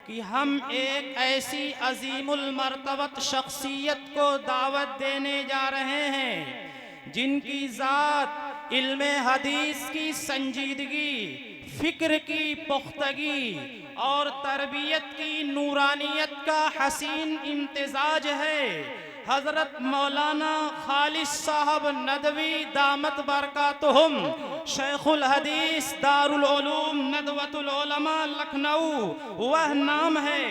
कि हम एक ऐसी अजीमुल मर्तबत शख्सियत को दावत देने जा रहे हैं जिनकी ज़ात इल्मे हदीस की संजीदगी, फ़िक्र की पुख्तगी और तरबियत की नूरानियत का हसीन इम्तिजाज है। हज़रत मौलाना खालिस साहब नदवी दामत बरकातुहुम शेखुल हदीस दारुल उलूम नदवतुल उलमा लखनऊ वह नाम है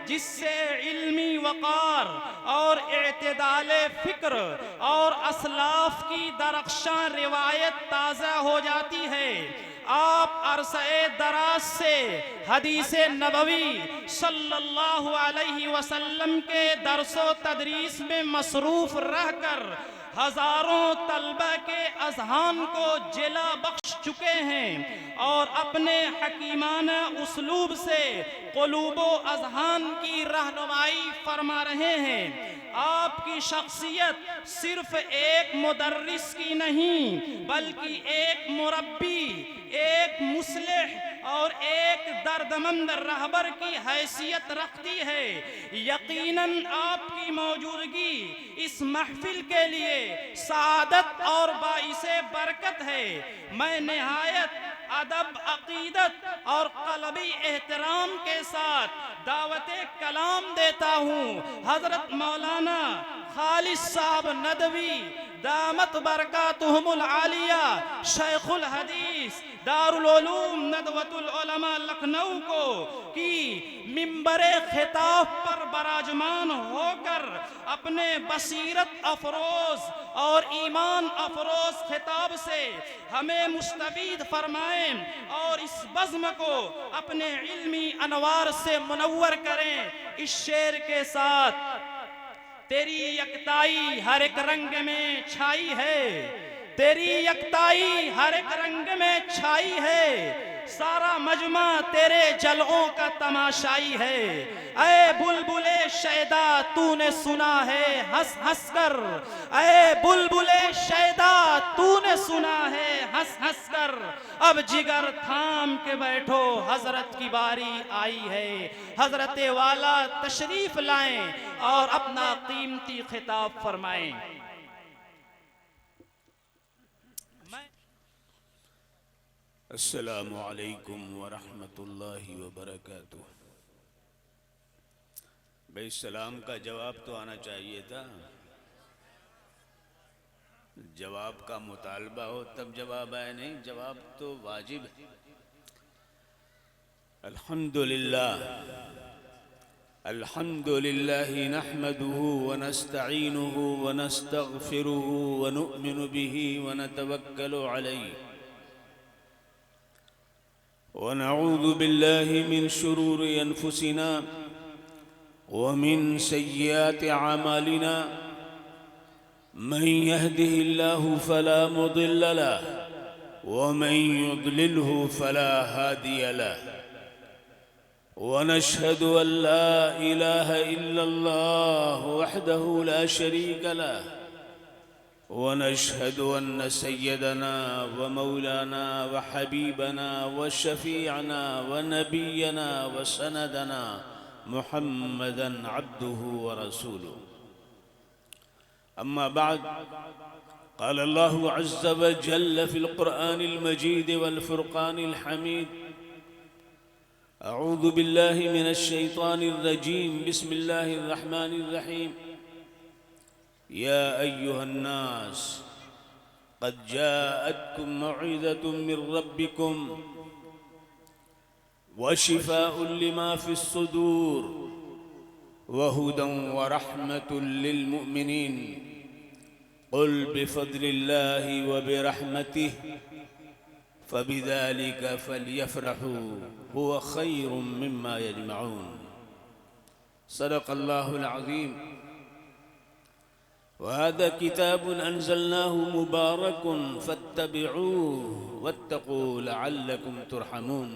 जिससे इल्मी वक़ार और एतदाले फ़िक्र और असलाफ की दरख्शां रिवायत ताज़ा हो जाती है। आप अरसे दराज से हदीसे नबवी सल्लल्लाहु अलैहि वसल्लम के दरसो तदरीस में मसरूफ़ रहकर हज़ारों तलबा के अज़हान को जिला बख्श चुके हैं और अपने हकीमाना उसलूब से क़ुलूबो अज़हान की रहनुमाई फरमा रहे हैं। आपकी शख्सियत सिर्फ एक मुदर्रिस की नहीं बल्कि एक मुरब्बी, एक मुस्लिह और एक दर्दमंद रहबर की हैसियत रखती है। यकीनन आपकी मौजूदगी इस महफिल के लिए सादत और बाइसे बरकत है। मैं निहायत अदब, अकीदत और क़ल्बी एहतराम के साथ दावते कलाम देता हूँ हज़रत मौलाना खालिस साहब नदवी दामत बरकातुहुमुल आलिया शेखुल हदीस दारुल उलूम नदवतुल उलमा लखनऊ को कि मिंबरे खिताब पर बराजमान होकर अपने बसीरत अफरोज और ईमान अफरोज खिताब से हमें मुस्तफीद फरमाएं और इस बज़्म को अपने इल्मी अनवार से मुनव्वर करें। इस शेर के साथ तेरी यकताई हर एक रंग में छाई है, तेरी यकताई हर एक रंग में छाई है, सारा मजमा तेरे जलओं का तमाशाई है। ऐ बुलबुले शैदा तूने सुना है हंस हंस कर, ऐ बुलबुले शैदा तूने सुना है हंस हंस कर, अब जिगर थाम के बैठो हजरत की बारी आई है। हजरत वाला तशरीफ लाएं और अपना कीमती खिताब फरमाएं। अस्सलामु अलैकुम वरहमतुल्लाहि वबरकातुह। भाई सलाम का जवाब तो आना चाहिए था। जवाब का मुतालबा हो तब जवाब आए, नहीं जवाब तो वाजिब है। अल्हम्दुलिल्लाह अल्हम्दुलिल्लाहि नहमदुहु व नस्तईनुहु व नस्तगफिरुहु व नुअमिनु बिही व नतवक्कलु अलैहि व नऊज़ु बिल्लाहि मिन शुरूरि अनफुसिना व मिन सय्यिआति अमालिना मन यहदिहिल्लाहु फला मुदिल्ल लहु व मन युद्लिलहु फला हादिय लहु व नशहदु अन ला इलाहा इल्लल्लाह वहदहु ला शरीक लहु व नशहदु अन्न सय्यदना व मौलाना व हबीबना व शफीअना व नबियना व सनदना मुहम्मदन अब्दुहु व रसूलुहु। अम्मा बाद, क़ाल अल्लाहु अज़्ज़ व जल्ल फ़िल क़ुरआनिल मजीद वल फ़ुरक़ानिल हमीद। अऊज़ु बिल्लाहि मिनश शैतानिर रजीम। बिस्मिल्लाहिर रहमानिर रहीम। या अय्युहन नास क़द जाअतकुम मौइज़तुम मिर रब्बिकुम व शिफ़ाउन लिमा फ़िस सुदूर व हुदन व रहमतुल लिल मुमिनीन। क़ुल बिफ़ज़लिल्लाहि व बिरहमतिहि फ़बिज़ालिका फ़लयफ़रहू हुवा ख़ैरुम मिम्मा यजमऊन। सदक़ल्लाहुल अज़ीम। वहादा किताबुन अंज़लनाहु मुबारकुन फत्तबिऊहु वत्तक़ू लअल्लकुम तुरहमून।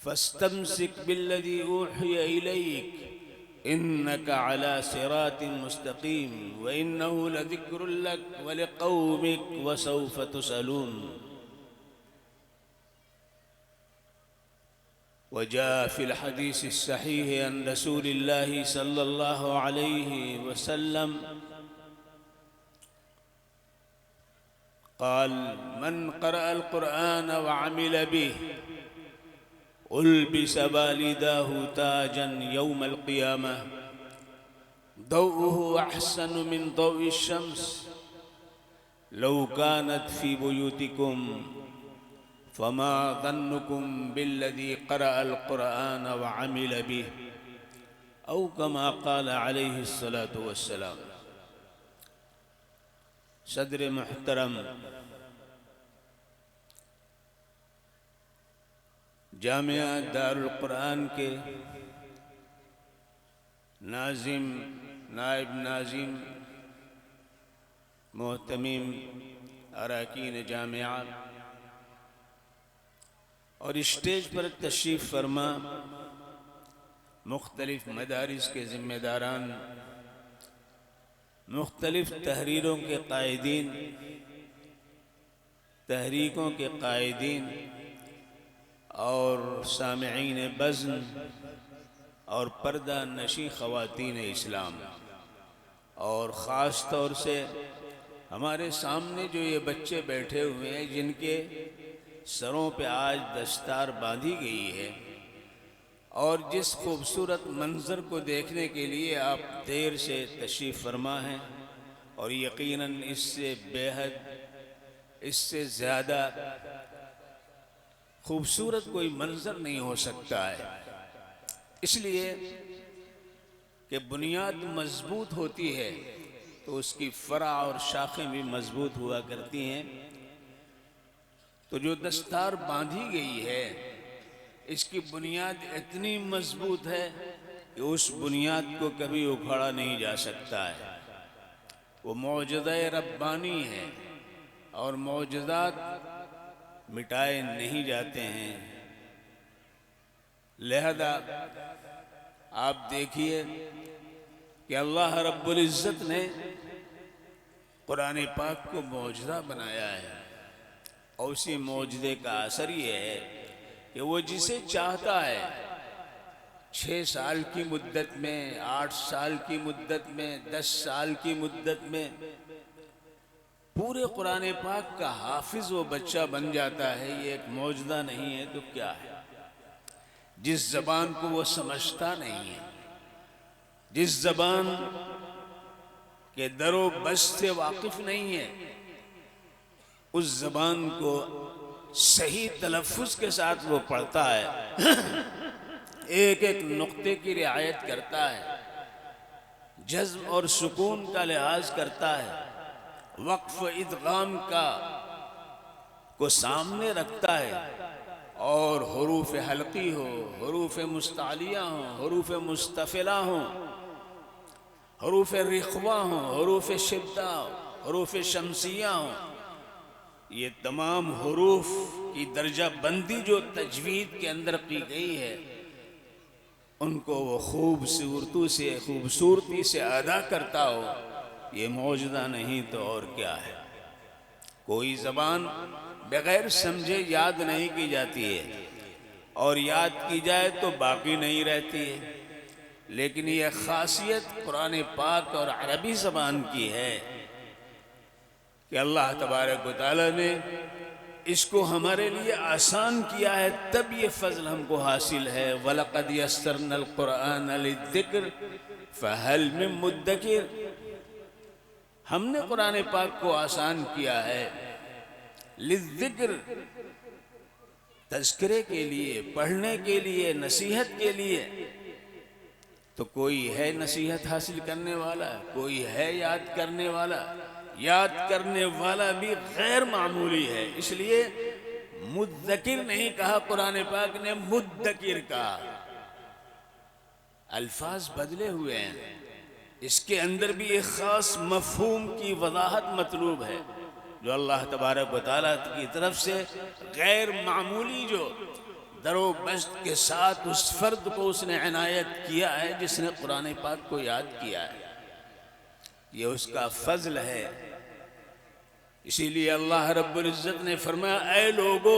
फस्तमसिक बिल्लज़ी ऊहिय इलैक इन्नका अला सिरातिन मुस्तक़ीम व इन्नहु लज़िक्रुन लक व लिक़ौमिक व सौफ़ तुसअलून। वजाअ फ़िल हदीस सहीह अन रसूलिल्लाहि सल्लल्लाहु अलैहि वसल्लम क़ाल मन क़रअल क़ुरआन व अमिल बिहि उल्बिस वालिदाहु ताजन यौमल क़ियामह दौउहु अहसन मिन दौइ शम्स लौ कानत फ़ी बुयूतिकुम फमा ज़न्नुकुम बिल्लज़ी क़रअल क़ुरआन व अमिल बिहि औ कमा क़ाल अलैहिस्सलातु वस्सलाम। सदर मुहतरम, जामिया दारुल क़ुरआन के नाज़िम, नायब नाज़िम, मोहतमीम, अरकान जामिया और स्टेज पर तशरीफ़ फरमा मुख्तलिफ़ मदारिस के ज़िम्मेदारान, मुख्तलिफ़ तहरीरों के कायदीन, तहरीकों के कायदीन और सामिईन बज़्म और पर्दा नशी ख़वातीन इस्लाम, और ख़ास तौर से हमारे सामने जो ये बच्चे बैठे हुए हैं जिनके सरों पे आज दस्तार बांधी गई है, और जिस खूबसूरत मंज़र को देखने के लिए आप देर से तशरीफ़ फरमा हैं, और यकीनन इससे बेहद, इससे ज़्यादा खूबसूरत कोई मंज़र नहीं हो सकता है। इसलिए कि बुनियाद मजबूत होती है तो उसकी फ़रा और शाखें भी मजबूत हुआ करती हैं। तो जो दस्तार बांधी गई है इसकी बुनियाद इतनी मजबूत है कि उस बुनियाद को कभी उखाड़ा नहीं जा सकता है। वो मौजज़ा रब्बानी है और मौजज़ात मिटाए नहीं जाते हैं। लिहाजा आप देखिए कि अल्लाह रब्बुल इज़्ज़त ने कुरान पाक को मौजज़ा बनाया है, और उसी मौजज़े का असर ये है कि वो जिसे चाहता है 6 साल की मुद्दत में, 8 साल की मुद्दत में, 10 साल की मुद्दत में पूरे कुरान पाक का हाफिज वो बच्चा बन जाता है। ये एक मौजज़ा नहीं है तो क्या है? जिस ज़बान को वो समझता नहीं है, जिस ज़बान के दरो बस से वाकिफ नहीं है, उस ज़बान को सही तलफ़्फ़ुज़ के साथ वो पढ़ता है, एक एक नुक्ते की रियायत करता है, जज़्म और सुकून का लिहाज करता है, वक्फ़ इदगाम का को सामने रखता है, और हुरूफ़ हल्की हो, हुरूफ़ मुस्तालिया हो, हुरूफ़ मुस्तफ़िला हो, हुरूफ़ रिख़वा हो, हुरूफ़ शिद्दा हो, हुरूफ़ शमसिया हो, ये तमाम हुरूफ की दर्जा बंदी जो तजवीद के अंदर की गई है उनको वो खूबसूरती से अदा करता हो, ये मौजज़ा नहीं तो और क्या है। कोई ज़बान बग़ैर समझे याद नहीं की जाती है, और याद की जाए तो बाकी नहीं रहती है। लेकिन यह ख़ासियत कुरान पाक और अरबी ज़बान की है कि अल्लाह तबारक व तआला ने इसको हमारे लिए आसान किया है, तब ये फ़ज़ल हमको हासिल है। वलक़द यस्सरनल क़ुरआन लिज़्ज़िक्र फ़हल मिन मुद्दकिर, हमने कुरान पाक को आसान किया है लिज़्ज़िक्र, तज़किरे के लिए, पढ़ने के लिए, नसीहत के लिए। तो कोई है नसीहत हासिल करने वाला, कोई है याद करने वाला। याद करने वाला भी गैर मामूली है, इसलिए मुद्दकिर नहीं कहा कुरान पाक ने, मुद्दकिर कहा। अल्फाज बदले हुए हैं, इसके अंदर भी एक ख़ास मफ़हूम की वज़ाहत मतलूब है जो अल्लाह तबारक व तआला की तरफ से गैर मामूली जो दरो बस्त के साथ उस फ़र्द को उसने इनायत किया है जिसने कुरान पाक को याद किया है। ये उसका फ़ज़ल है। इसीलिए अल्लाह रब्बुल इज़्ज़त ने फरमाया, ऐ लोगो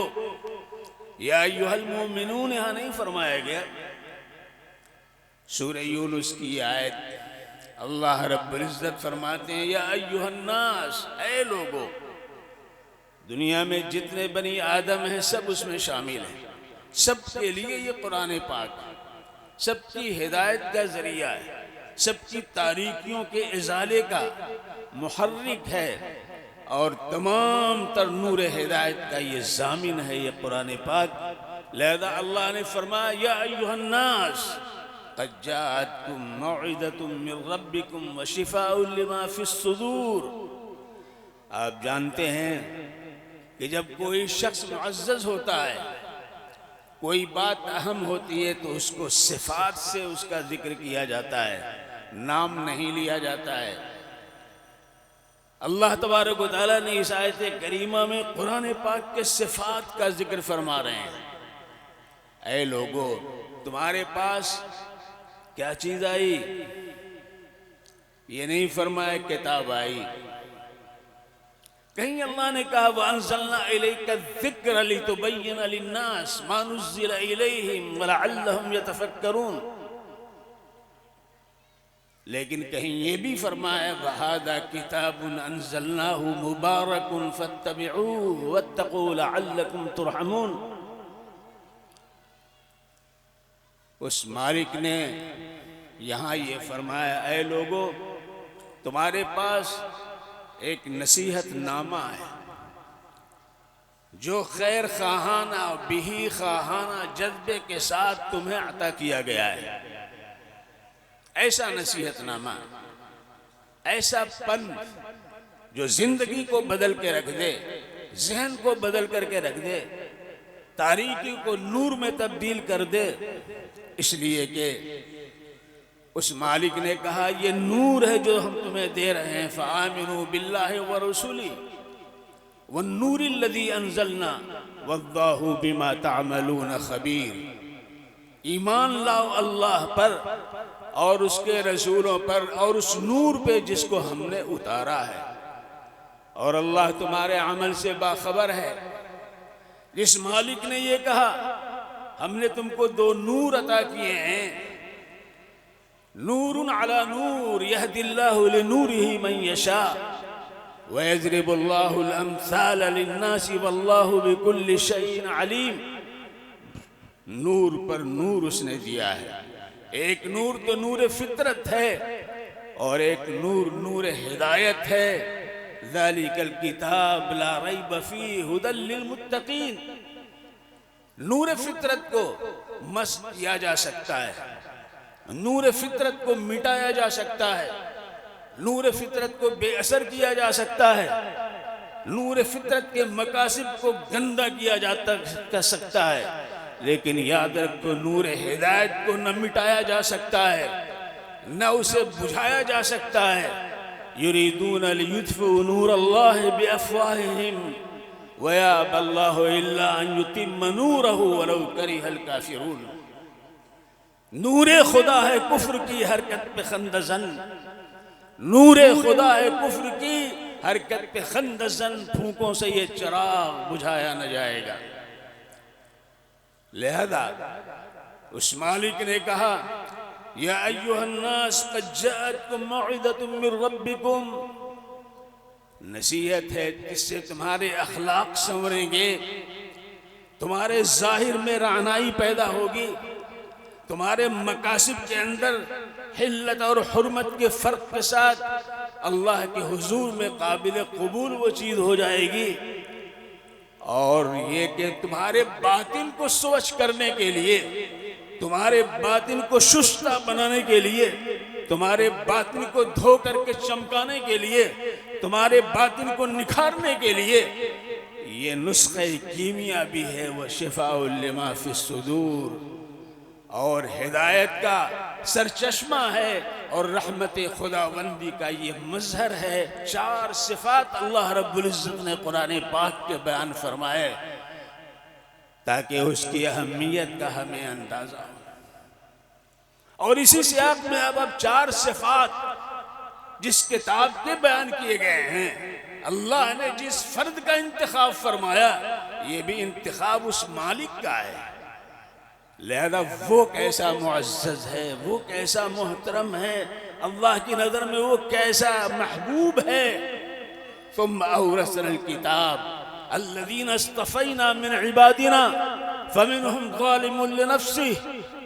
या अय्युहल मोमिनून यहाँ नहीं फरमाया गया। सूरह यूनुस की आयत अल्लाह रब्बुल इज्जत फरमाते हैं या अय्युहन्नास, ऐ लोगो, दुनिया में जितने बनी आदम हैं सब उसमें शामिल हैं। सबके लिए ये कुरान पाक सबकी हिदायत का जरिया है, सबकी तारीकियों के इजाले का मुहर्रिक है और तमाम तर नूर हिदायत का ये जामिन है ये कुरान पाक। लिहाजा अल्लाह ने फरमाया या अय्युहन्नास क़द जाअतकुम मौइज़तुम मिन रब्बिकुम व शिफ़ाउन लिमा फ़िस्सुदूर। आप जानते हैं कि जब कोई शख्स मुअज़्ज़ज़ होता है, कोई बात अहम होती है तो उसको सिफात से उसका जिक्र किया जाता है, नाम नहीं लिया जाता है। अल्लाह तबारक व तआला ने इस आयत करीमा में कुरान पाक के सिफात का जिक्र फरमा रहे हैं। ऐ लोगो, तुम्हारे पास क्या चीज आई? ये नहीं फरमाया किताब आई। कहीं अल्लाह ने कहा वअंज़लना इलैका ज़िक्र लितुबय्यिना लिन्नास मा नुज़्ज़िला इलैहिम वलअल्लहुम यतफ़क्करून। लेकिन कहीं ये भी फरमाया वहादा किताबुन अंज़लनाहु मुबारकुन फत्तबिऊहु वत्तक़ू लअल्लकुम तुरहमून। उस मालिक ने यहाँ ये फरमाया ऐ लोगो, तुम्हारे पास एक नसीहत नामा है जो खैर खाहाना बिही खाहाना जज्बे के साथ तुम्हें अता किया गया है। ऐसा नसीहतनामा, ऐसा पन जो जिंदगी को बदल के रख दे, जहन को बदल करके रख दे, तारीकी को नूर में तब्दील कर दे। इसलिए कि उस मालिक ने कहा ये नूर है जो हम तुम्हें दे रहे हैं। फ़आमिनू बिल्लाहि व रसूली वन्नूरिल लज़ी अंज़लना वल्लाहु बिमा तअमलून खबीर। ईमान लाओ अल्लाह पर और उसके रसूलों पर और उस नूर पे जिसको हमने उतारा है, और अल्लाह तुम्हारे अमल से बाखबर है। जिस मालिक ने ये कहा हमने तुमको दो नूर अता किए हैं, नूरुन अला नूर यहदिल्लाहु लिनूरिही मन यशा व यज़रिबुल्लाहुल अम्साल लिन्नासि वल्लाहु बिकुल्लि शैइन अलीम। नूर पर नूर उसने दिया है। एक नूर तो नूर फितरत है और एक नूर नूर हिदायत है। ज़ालिकल किताब ला रैब फीहि हुदल लिल मुत्तकीन। नूर फितरत को मस्क किया जा सकता है, नूर फितरत को मिटाया जा सकता है, नूर फितरत को बेअसर किया जा सकता है, नूर फितरत के मकासिब को गंदा किया जा सकता है। लेकिन याद रखो नूर हिदायत को न मिटाया जा सकता है, न उसे बुझाया जा सकता है। युरीदून लियुत्फिउ नूरल्लाहि बिअफ़वाहिहिम व याबल्लाहु इल्ला अन युतिम्म नूरहु वलौ करिहल काफिरून। नूरे खुदा है कुफ्र की हरकत पे खंदज़न, नूरे खुदा है कुफ्र की हरकत पे खंदज़न। फूंकों से ये चिराग बुझाया न जाएगा। लिहाजा उस मालिक ने कहा या अय्युहन्नास क़द जाअतकुम मौइज़तुम मिन रब्बिकुम। नसीहत है जिससे तुम्हारे अखलाक संवरेंगे, तुम्हारे जाहिर में रानाई पैदा होगी, तुम्हारे मकासिब के अंदर हिल्लत और हुर्मत के फ़र्क के साथ अल्लाह के हुजूर में काबिल कबूल वो चीज़ हो जाएगी। और ये कि तुम्हारे बातिन को स्वच्छ करने के लिए, तुम्हारे बातिन को शुष्ता बनाने के लिए, तुम्हारे बातिन को धो करके चमकाने के लिए, तुम्हारे बातिन को निखारने के लिए ये नुस्खे कीमिया भी है। वह शिफाउल लिमा फिस्सुदूर, और हिदायत का सरचश्मा है और रहमत खुदावंदी का ये मजहर है। चार सिफात अल्लाह रब्बुल इज़्ज़त ने कुरान पाक के बयान फरमाए ताकि उसकी अहमियत का हमें अंदाजा हो। और इसी सियाक में अब चार सिफात जिस किताब के बयान किए गए हैं, अल्लाह ने जिस फर्द का इंतखाब फरमाया, ये भी इंतखाब उस मालिक का है। लिहाजा वो कैसा मुअज़्ज़ज़ है, वो कैसा मोहतरम है, अल्लाह की नज़र में वो कैसा महबूब है। तुम औरसनल किताब अल्लज़ीना इस्तफ़ैना मिन इबादिना फ़मिनहुम ज़ालिमुन लिनफ़्सिही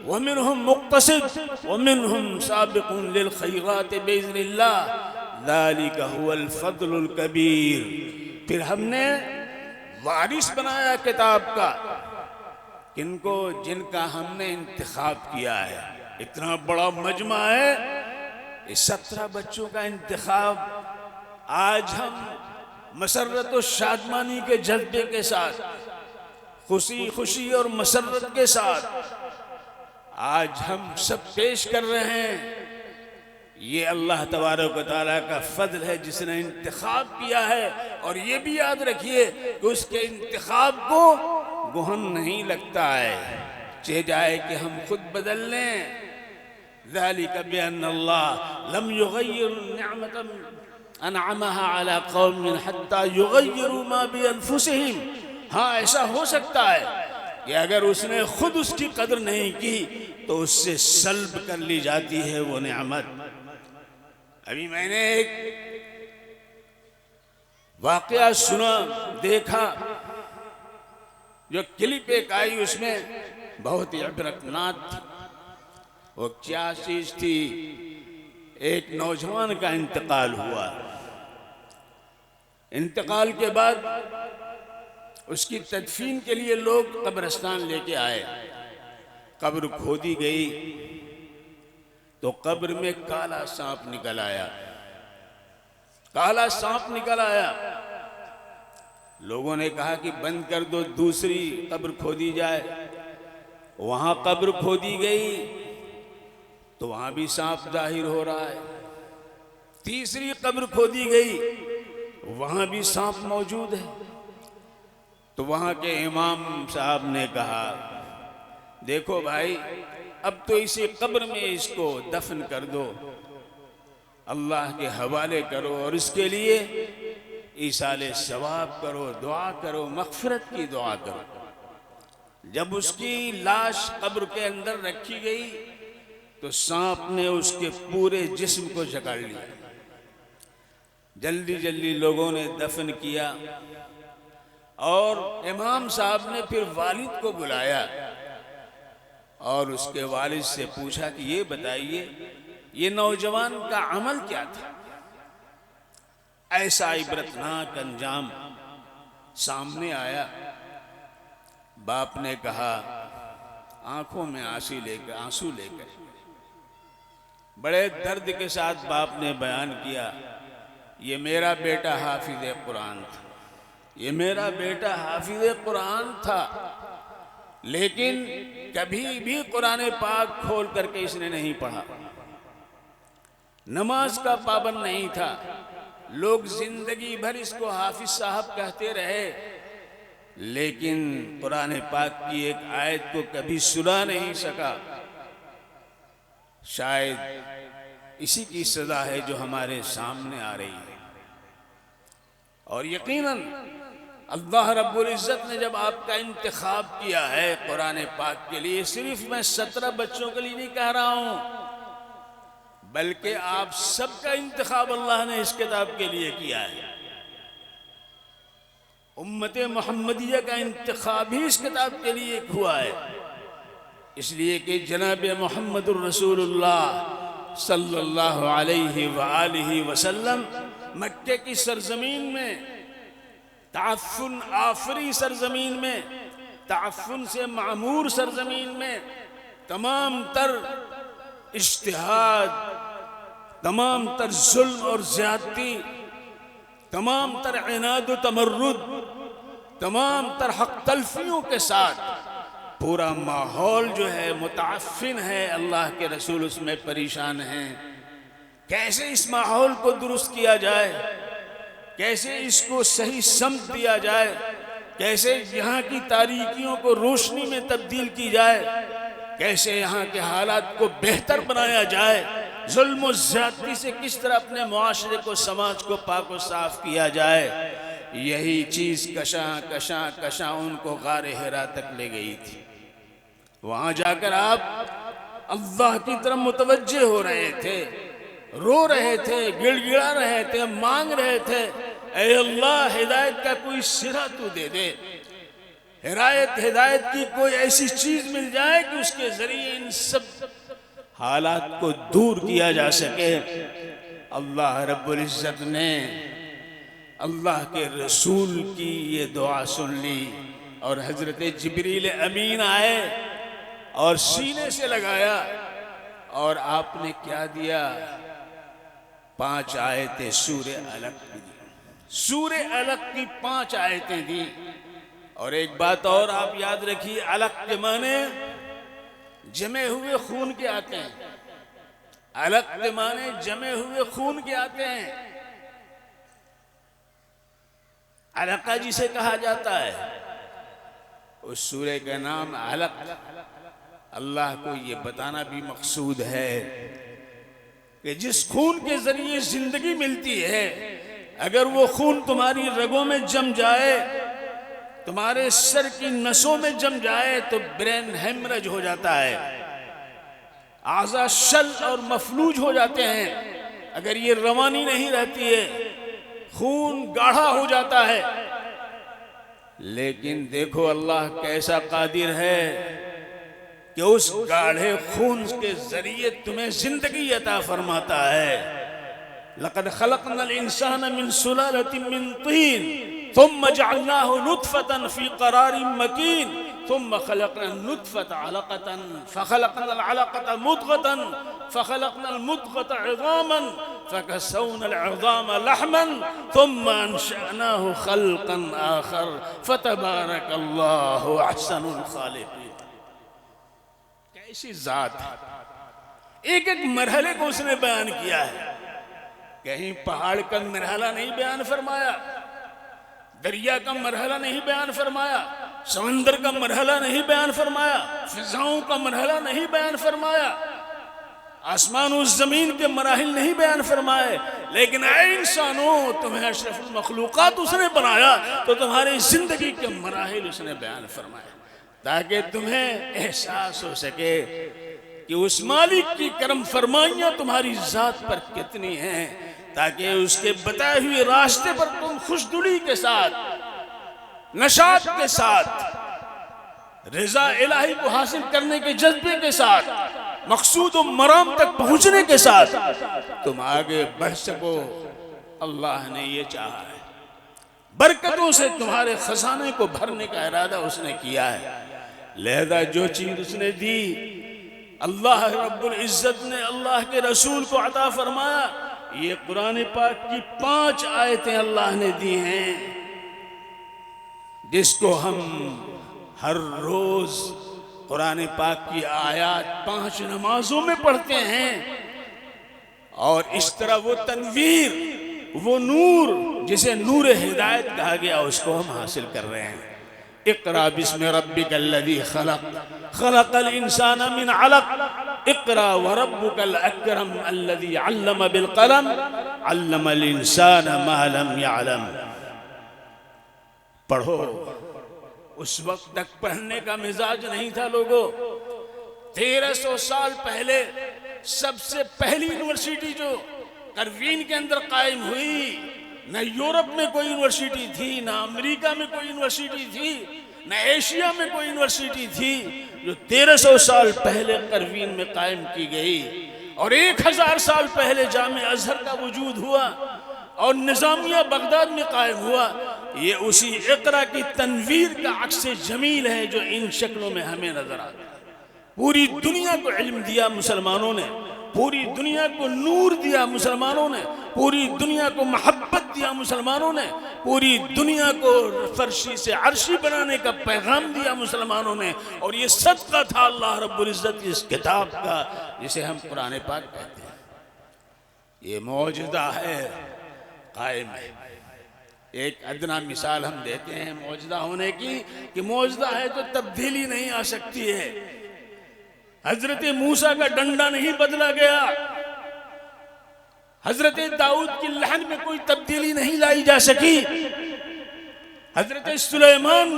व मिनहुम मुक़्तसिद व मिनहुम साबिक़ुन लिल ख़ैरात बिइज़्निल्लाह ज़ालिका हुवल फ़ज़्लुल कबीर। फिर हमने वारिस बनाया किताब का किनको, जिनका हमने इंतखाब किया है। इतना बड़ा मजमा है, इस 17 बच्चों का इंतखाब आज हम मसर्रत और शादमानी के जज्बे के साथ, खुशी खुशी और मसर्रत के साथ आज हम सब पेश कर रहे हैं। ये अल्लाह तबारक व तआला का फजल है जिसने इंतखाब किया है। और ये भी याद रखिए कि उसके इंतखाब को गुहन नहीं लगता है, चाहे जाए कि हम खुद बदल लें। ज़ालिका बिअन्नल्लाह लम युग़य्यिर निअमतन अनअमहा अला क़ौमिन हत्ता युग़य्यिरू मा बिअन्फुसिहिम। हाँ, ऐसा हो सकता है कि अगर उसने खुद उसकी कदर नहीं की तो उससे सल्ब कर ली जाती है वो नेमत। अभी मैंने एक वाक़या सुना, देखा, जो क्लिप एक आई उसमें बहुत ही इबरतनाक थी। वो क्या चीज थी, एक नौजवान का इंतकाल हुआ। इंतकाल के बाद उसकी तदफीन के लिए लोग कब्रिस्तान लेके आए। कब्र खोदी गई तो कब्र में काला सांप निकल आया। काला सांप निकल आया। लोगों ने कहा कि बंद कर दो, दूसरी कब्र खोदी जाए। वहां कब्र खोदी गई तो वहां भी सांप जाहिर हो रहा है। तीसरी कब्र खोदी गई, वहां भी सांप मौजूद है। तो वहां के इमाम साहब ने कहा, देखो भाई, अब तो इसी कब्र में इसको दफन कर दो, अल्लाह के हवाले करो और इसके लिए ईसाले सवाब करो, दुआ करो, मग़फ़िरत की दुआ करो। जब उसकी लाश कब्र के अंदर रखी गई तो सांप ने उसके पूरे जिस्म को जकड़ लिया। जल्दी जल्दी लोगों ने दफन किया और इमाम साहब ने फिर वालिद को बुलाया और उसके वालिद से पूछा कि ये बताइए, ये नौजवान का अमल क्या था। ऐसा इबरतनाक अंजाम सामने आया। बाप ने कहा, आंखों में आंसू लेकर बड़े दर्द के साथ बाप ने बयान किया, ये मेरा बेटा हाफिज कुरान था, ये मेरा बेटा हाफिज कुरान था, लेकिन कभी भी कुरान पाक खोल करके इसने नहीं पढ़ा। नमाज का पाबंद नहीं था। लोग जिंदगी भर इसको हाफिज साहब कहते रहे, लेकिन कुरान पाक की एक आयत को कभी सुना नहीं सका। शायद इसी की सजा है जो हमारे सामने आ रही है। और यकीनन अल्लाह रब्बुल इज़्ज़त ने जब आपका इंतखाब किया है कुरान पाक के लिए, सिर्फ मैं 17 बच्चों के लिए नहीं कह रहा हूं, बल्कि आप सबका इंतखाब अल्लाह ने इस किताब के लिए किया है। उम्मत मोहम्मदिया का इंतखाब ही इस किताब के लिए हुआ है, इसलिए कि जनाब मोहम्मदुर रसूलुल्लाह सल्लल्लाहु अलैहि वआलिहि वसल्लम मक्के की सरजमीन में, ताफ़ुन आफरी सरजमीन में, ताफ़ुन से मामूर सरजमीन में तमाम तर इज्तिहाद, तमाम तर जुल्म और ज्यादती, तमाम तर इनाद व तमर्रुद, तमाम तर हक तलफियों के साथ पूरा माहौल जो है मुताफ़िन है। अल्लाह के रसूल उसमें परेशान हैं। कैसे इस माहौल को दुरुस्त किया जाए, कैसे इसको सही समत दिया जाए, कैसे यहाँ की तारीकियों को रोशनी में तब्दील की जाए, कैसे यहाँ के हालात को बेहतर बनाया जाए, जुल्म और ज्यादती से किस तरह अपने मुआशरे को, समाज को पाक और साफ किया जाए, यही चीज कशां कशां कशां उनको गारे हिरा तक ले गई थी। वहां जाकर आप अल्लाह की तरफ मुतवज्जे हो रहे थे, रो रहे थे, गिड़गिड़ा रहे थे, मांग रहे थे, ऐ अल्लाह हिदायत का कोई सिरा तू दे दे, हिदायत की कोई ऐसी चीज मिल जाए कि उसके जरिए इन सब हालात को दूर किया जा सके। अल्लाह रब्बुल इज्जत ने अल्लाह के रसूल की ये दुआ सुन ली और हजरत जिब्रील अमीन आए और सीने से लगाया और आपने क्या दिया, 5 आयतें सूरे अलग की दी। सूरे अलग की 5 आयतें दी। और एक बात और आप याद रखिए, अलग के माने जमे हुए खून के आते हैं, अलग के माने जमे हुए खून के आते हैं। अलका जिसे कहा जाता है, उस सूरे का नाम अलक। अल्लाह को ये बताना भी मकसूद है कि जिस खून के जरिए जिंदगी मिलती है, अगर वो खून तुम्हारी रगों में जम जाए, तुम्हारे सर की नसों में जम जाए, तो ब्रेन हेमरेज हो जाता है, आज़ा शल और मफलूज हो जाते हैं। अगर ये रवानी नहीं रहती है, खून गाढ़ा हो जाता है। लेकिन देखो अल्लाह कैसा कादिर है कि उस गाढ़े खून के जरिए तुम्हें जिंदगी अता फरमाता है। लक़द खलक़नल इंसान मिन सुलालतिन मिन तीन थुम्मा जअलनाहु नुतफ़तन फ़ी क़रारिन मकीन थुम्मा खलक़नल नुतफ़त अलक़तन फ़खलक़नल अलक़त मुद्ग़तन फ़खलक़नल मुद्ग़त इज़ामन फ़कसौनल इज़ाम लहमन थुम्मा अंशअनाहु ख़ल्क़न आख़र फ़तबारकल्लाहु अहसनुल ख़ालिक़ीन। कैसी ज़ात है, एक एक मरहले को उसने बयान किया है। कहीं पहाड़ का मरहला नहीं बयान फरमाया, दरिया का मरहला नहीं बयान फरमाया, समंदर का मरहला नहीं बयान फरमाया, फिजाओं का मरहला नहीं बयान फरमाया, आसमान और जमीन के मराहिल नहीं बयान फरमाए। लेकिन ऐ इंसानों, तुम्हें अशरफुल मखलूकात उसने बनाया तो तुम्हारी जिंदगी के मराहिल उसने बयान फरमाए, ताकि तुम्हें एहसास हो सके कि उस मालिक की करम फरमाइयां तुम्हारी जात पर कितनी हैं, ताकि उसके बताए हुए रास्ते पर तुम खुशदिली के साथ, नशात के साथ, रज़ा इलाही को हासिल करने के जज्बे के साथ, मकसूद और मराम तक पहुंचने के साथ तुम आगे बढ़ सको। अल्लाह ने ये चाहा है, बरकतों से तुम्हारे खजाने को भरने का इरादा उसने किया है। लिहाजा जो चीज उसने दी, अल्लाह रब्बुल इज्जत ने अल्लाह के रसूल को अता फरमाया। ये कुरान पाक की 5 आयतें अल्लाह ने दी हैं, जिसको हम हर रोज कुरान पाक की आयत 5 नमाजों में पढ़ते हैं। और इस तरह वो तनवीर, वो नूर जिसे नूर हिदायत कहा गया, उसको हम हासिल कर रहे हैं। इक़रा बिस्मि रब्बिकल्लज़ी खलक़ खलक़ल इंसान मिन अलक़ इक़रा व रब्बुकल अकरम अल्लज़ी अल्लम बिल क़लम अल्लमल इंसान मा लम यअलम। पढ़ो। उस वक्त तक पढ़ने का मिजाज नहीं था लोगों। 1300 साल पहले सबसे पहली यूनिवर्सिटी जो करवीन के अंदर कायम हुई, न यूरोप में कोई यूनिवर्सिटी थी, न अमेरिका में कोई यूनिवर्सिटी थी, न एशिया में कोई यूनिवर्सिटी थी, जो 1300 साल पहले करवीन में कायम की गई। और 1000 साल पहले जामे अजहर का वजूद हुआ और निजामिया बगदाद में कायम हुआ। ये उसी इक़रा की तनवीर का अक्स जमील है जो इन शक्लों में हमें नजर आता है। पूरी दुनिया को इल्म दिया मुसलमानों ने, पूरी दुनिया को नूर दिया मुसलमानों ने, पूरी दुनिया को मोहब्बत दिया मुसलमानों ने, पूरी दुनिया को फर्शी से अर्शी बनाने का पैगाम दिया मुसलमानों ने। और ये सदका था अल्लाह रब्बुल इज्जत की इस किताब का, जिसे हम कुरान पाक कहते हैं। ये मौजूदा है, कायम है। एक अदना मिसाल हम देते हैं मौजूदा होने की, कि मौजूदा है तो तब्दीली नहीं आ सकती है। हजरत मूसा का डंडा नहीं बदला गया, हजरत दाऊद की लहन में कोई तब्दीली नहीं लाई जा सकी। हजरत सुलेमान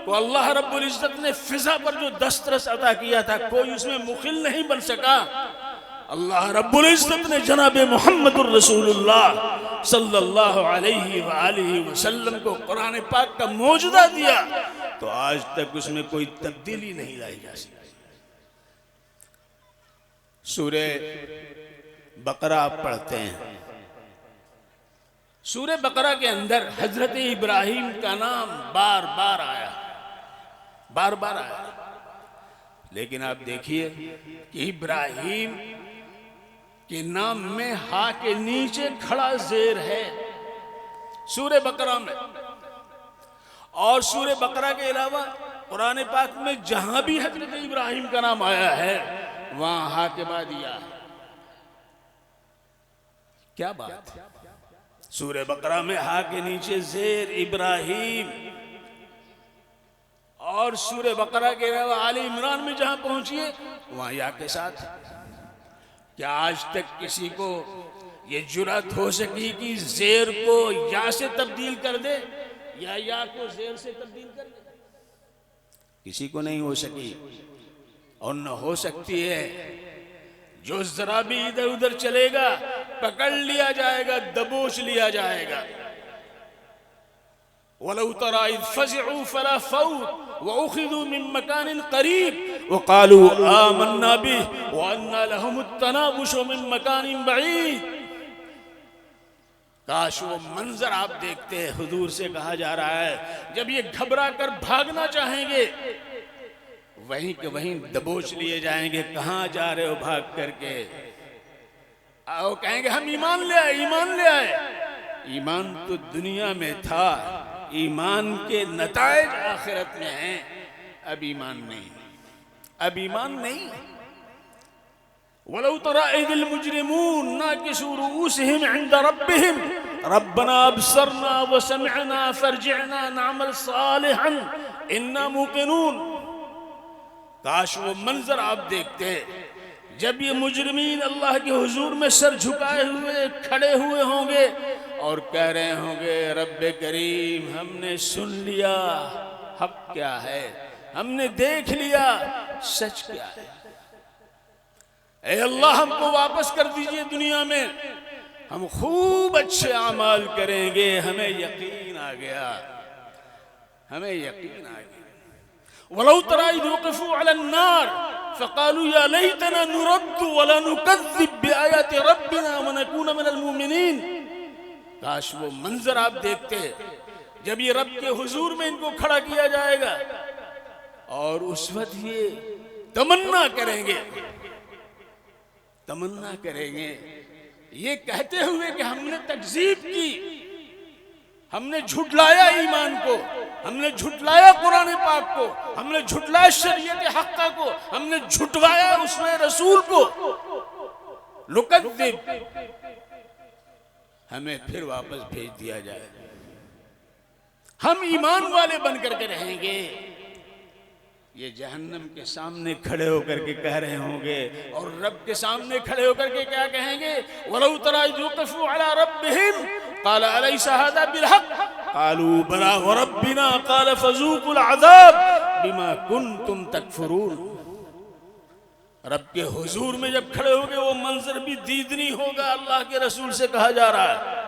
को अल्लाह रब्बुल इज्जत ने फिजा पर जो दस्तरस अता किया था, कोई उसमें मुखिल नहीं बन सका। अल्लाह रब्बुल इज्जत ने जनाब मुहम्मदुर रसूलुल्लाह सल्लल्लाहु अलैहि वसल्लम को कुरान पाक का मौजूदा दिया, तो आज तक उसमें कोई तब्दीली नहीं लाई जा सकी। सूरे बकरा आप पढ़ते हैं, सूरे बकरा के अंदर हजरत इब्राहिम का नाम बार बार आया, बार बार आया। लेकिन आप देखिए कि इब्राहिम के नाम में हा के नीचे खड़ा जेर है सूरे बकरा में। और सूरे बकरा के अलावा कुरान पाक में जहां भी हजरत इब्राहिम का नाम आया है वहां हा के बाद या है। क्या बात है, सूरे बकरा में हा के नीचे जेर इब्राहिम, और सूरे बकरा के अलावा आले इमरान में जहां पहुंचिए वहां या के साथ। क्या आज तक किसी को ये जुर्रत हो सकी कि जेर को या से तब्दील कर दे या को जेर से तब्दील कर दे? किसी को नहीं हो सकी और न हो सकती है। जो जरा भी इधर उधर चलेगा पकड़ लिया जाएगा, दबोच लिया जाएगा। वलौ तरा इज़ फज़िउ फला फौत व उखिज़ू मिन मकानिन करीब व क़ालू आमन्ना बिही व अन्ना लहुमुत तनाबुशु मिन मकानिन बईद। काश वो मंजर आप देखते हैं, हुजूर से कहा जा रहा है जब ये घबरा कर भागना चाहेंगे वहीं के वहीं दबोच लिए जाएंगे। कहां जा रहे हो भाग करके? आओ, कहेंगे हम ईमान ले आए, ईमान ले आए। ईमान तो दुनिया में था, ईमान के नताइज आखिरत में हैं, अब ईमान नहीं, अब ईमान नहीं। वलौ तरा इज़िल मुजरिमून नाकिसू रुऊसिहिम इंद रब्बिहिम रब्बना अबसरना व समिअना फरजिअना नअमल सालिहन इन्ना मूक़िनून। काश वो मंजर आप देखते जब ये मुजरिमीन अल्लाह के हुजूर में सर झुकाए हुए खड़े हुए होंगे और कह रहे होंगे रब्बे करीम हमने सुन लिया हक क्या है, हमने देख लिया सच क्या है। ऐ अल्लाह हमको वापस कर दीजिए दुनिया में, हम खूब अच्छे अमाल करेंगे। हमें यकीन आ गया, हमें यकीन आ गया। वलौ तरा इज़ वक़फ़ू अला अन्नार फ़क़ालू या लैतना नुरद्दु वला नुकज़्ज़िब बिआयाति रब्बिना व नकूना मिनल मुमिनीन। काश वो मंजर आप देखते जब ये रब के हुजूर में इनको खड़ा किया जाएगा और उस वक्त ये तमन्ना करेंगे, तमन्ना करेंगे ये कहते हुए कि हमने तकज़ीब की, हमने झुटलाया ईमान को, हमने झुटलाया कुरान पाक को, हमने झुटलाया शरीयत हक़्क़ा को, हमने झुटवाया उसमें रसूल को। लुकद्दिब, हमें फिर वापस भेज दिया जाए। हम ईमान वाले बन करके रहेंगे। ये जहन्नम के सामने खड़े होकर के कह रहे होंगे और रब के सामने खड़े होकर के क्या कहेंगे? वलौ तरा इज़ वक़फ़ू अला रब्बिहिम क़ाल अलैसा हाज़ा बिलहक़ क़ालू बला व रब्बिना क़ाल फ़ज़ूक़ुल अज़ाब बिमा कुन्तुम तकफ़ुरून। रब के हुजूर में जब खड़े होंगे वो मंजर भी दीदनी होगा। अल्लाह के रसूल से कहा जा रहा है,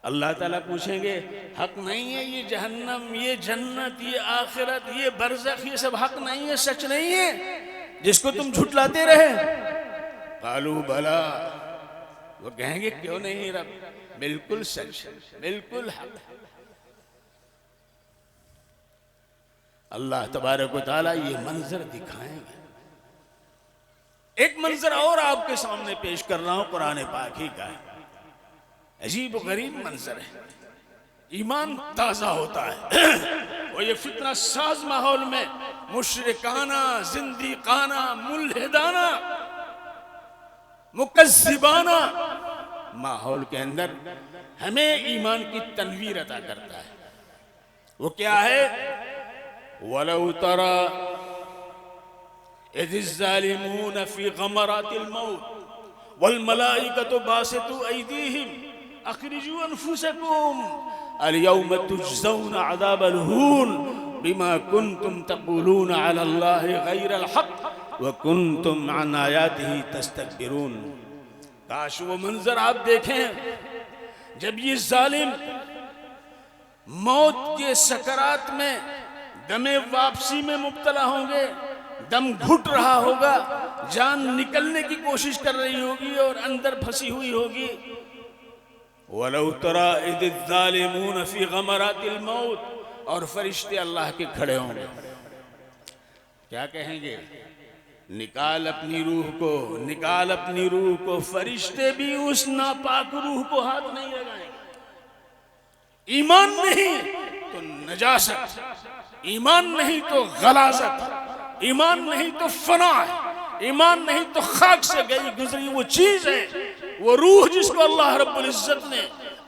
अल्लाह ताला पूछेंगे हक नहीं है ये जहन्नम, ये जन्नत, ये आखिरत, ये बरज़ख, ये सब हक नहीं है, सच नहीं है जिसको तुम झुटलाते रहे? कालू भला, वो कहेंगे क्यों नहीं रब, बिल्कुल सच, बिल्कुल हक। अल्लाह तबारक व तआला ये मंजर दिखाएंगे। एक मंजर और आपके सामने पेश कर रहा हूं, कुरान पाक ही का है, अजीब गरीब मंजर है। ईमान ताजा होता है और ये फितना साज माहौल में मुशरिकाना, जिंदीकाना, मुल्हिदाना, मुकज़्ज़िबाना माहौल के अंदर हमें ईमान की तनवीर अता करता है। वो क्या है? वलौ तरा इज़ ज़ालिमून फ़ी ग़मरातिल मौत वल मलाइकतु बासितु ऐदीहिम अखरिजू अनफुसकुम अल यौम तुजज़ौना अज़ाबल हून बिमा कुंतुम तक़ूलून अला अल्लाहि गैरल हक़ व कुंतुम अन आयातिही तस्तकबिरून। काश वो मंजर आप देखें जब ये जालिम मौत के सकरात में दमे वापसी में मुब्तला होंगे, दम घुट रहा होगा, जान निकलने की कोशिश कर रही होगी और अंदर फंसी हुई होगी। वलौ तरा इज़ ज़ालिमून फी गमरातिल मौत, और फरिश्ते अल्लाह के खड़े होंगे, क्या कहेंगे? निकाल अपनी रूह को, निकाल अपनी रूह को। फरिश्ते भी उस नापाक रूह को हाथ नहीं लगाएंगे। ईमान नहीं तो नजासत, ईमान नहीं तो गलाजत, ईमान नहीं तो फना, ईमान नहीं तो खाक से गई गुजरी वो चीज है, वो रूह जिसको अल्लाह रब्बुल इज्जत ने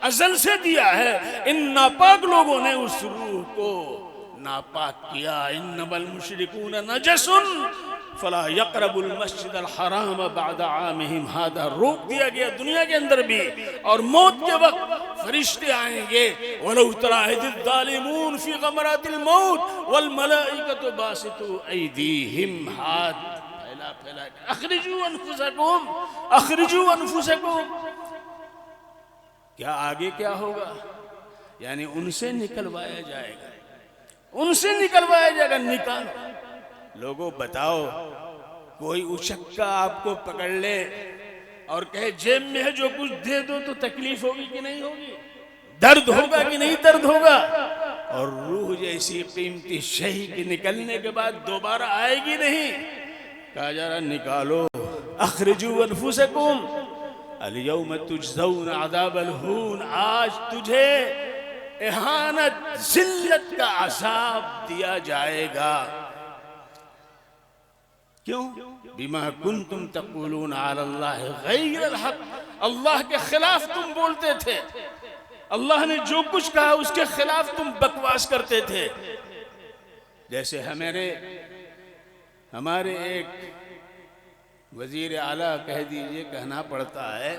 अजल से दिया है। इन नापाक लोगों ने उस रूह को नापाक किया। इन्नमल मुशरिकून नजसुन फला यक़रबुल मस्जिदल हराम बअद आमिहिम हादा। रोक दिया गया दुनिया के अंदर भी, और मौत के वक्त फरिश्ते आएंगे। वलौ तरा इज़ ज़ालिमून फी गमरातिल मौत वल मलाइकतु बासितु ऐदीहिम, हाथ फैला फैला के अखरिजू अनफुसकुम, अखरिजू अनफुसकुम। क्या आगे क्या होगा? यानी उनसे निकलवाया जाएगा, उनसे निकलवाया जाएगा। निकालो लोगों, बताओ, कोई उचक्का आपको पकड़ ले और कहे जेब में है जो कुछ दे दो, तो तकलीफ होगी कि नहीं होगी? दर्द होगा कि नहीं दर्द होगा? और रूह जैसी कीमती शही के निकलने के बाद दोबारा आएगी नहीं। कहा जा रहा निकालो, अखरिजू अनफुसकुम अल यौम तुजज़ौना अज़ाबल हून। आज तुझे इहानत जिल्लत का अज़ाब दिया जाएगा। क्यों? बिमा कुंतुम तक़ूलून अला अल्लाहि गैरल हक़, अल्लाह के खिलाफ तुम बोलते थे, अल्लाह ने जो कुछ कहा उसके खिलाफ तुम बकवास करते थे। जैसे हमारे एक वजीर आला कह दीजिए, कहना पड़ता है,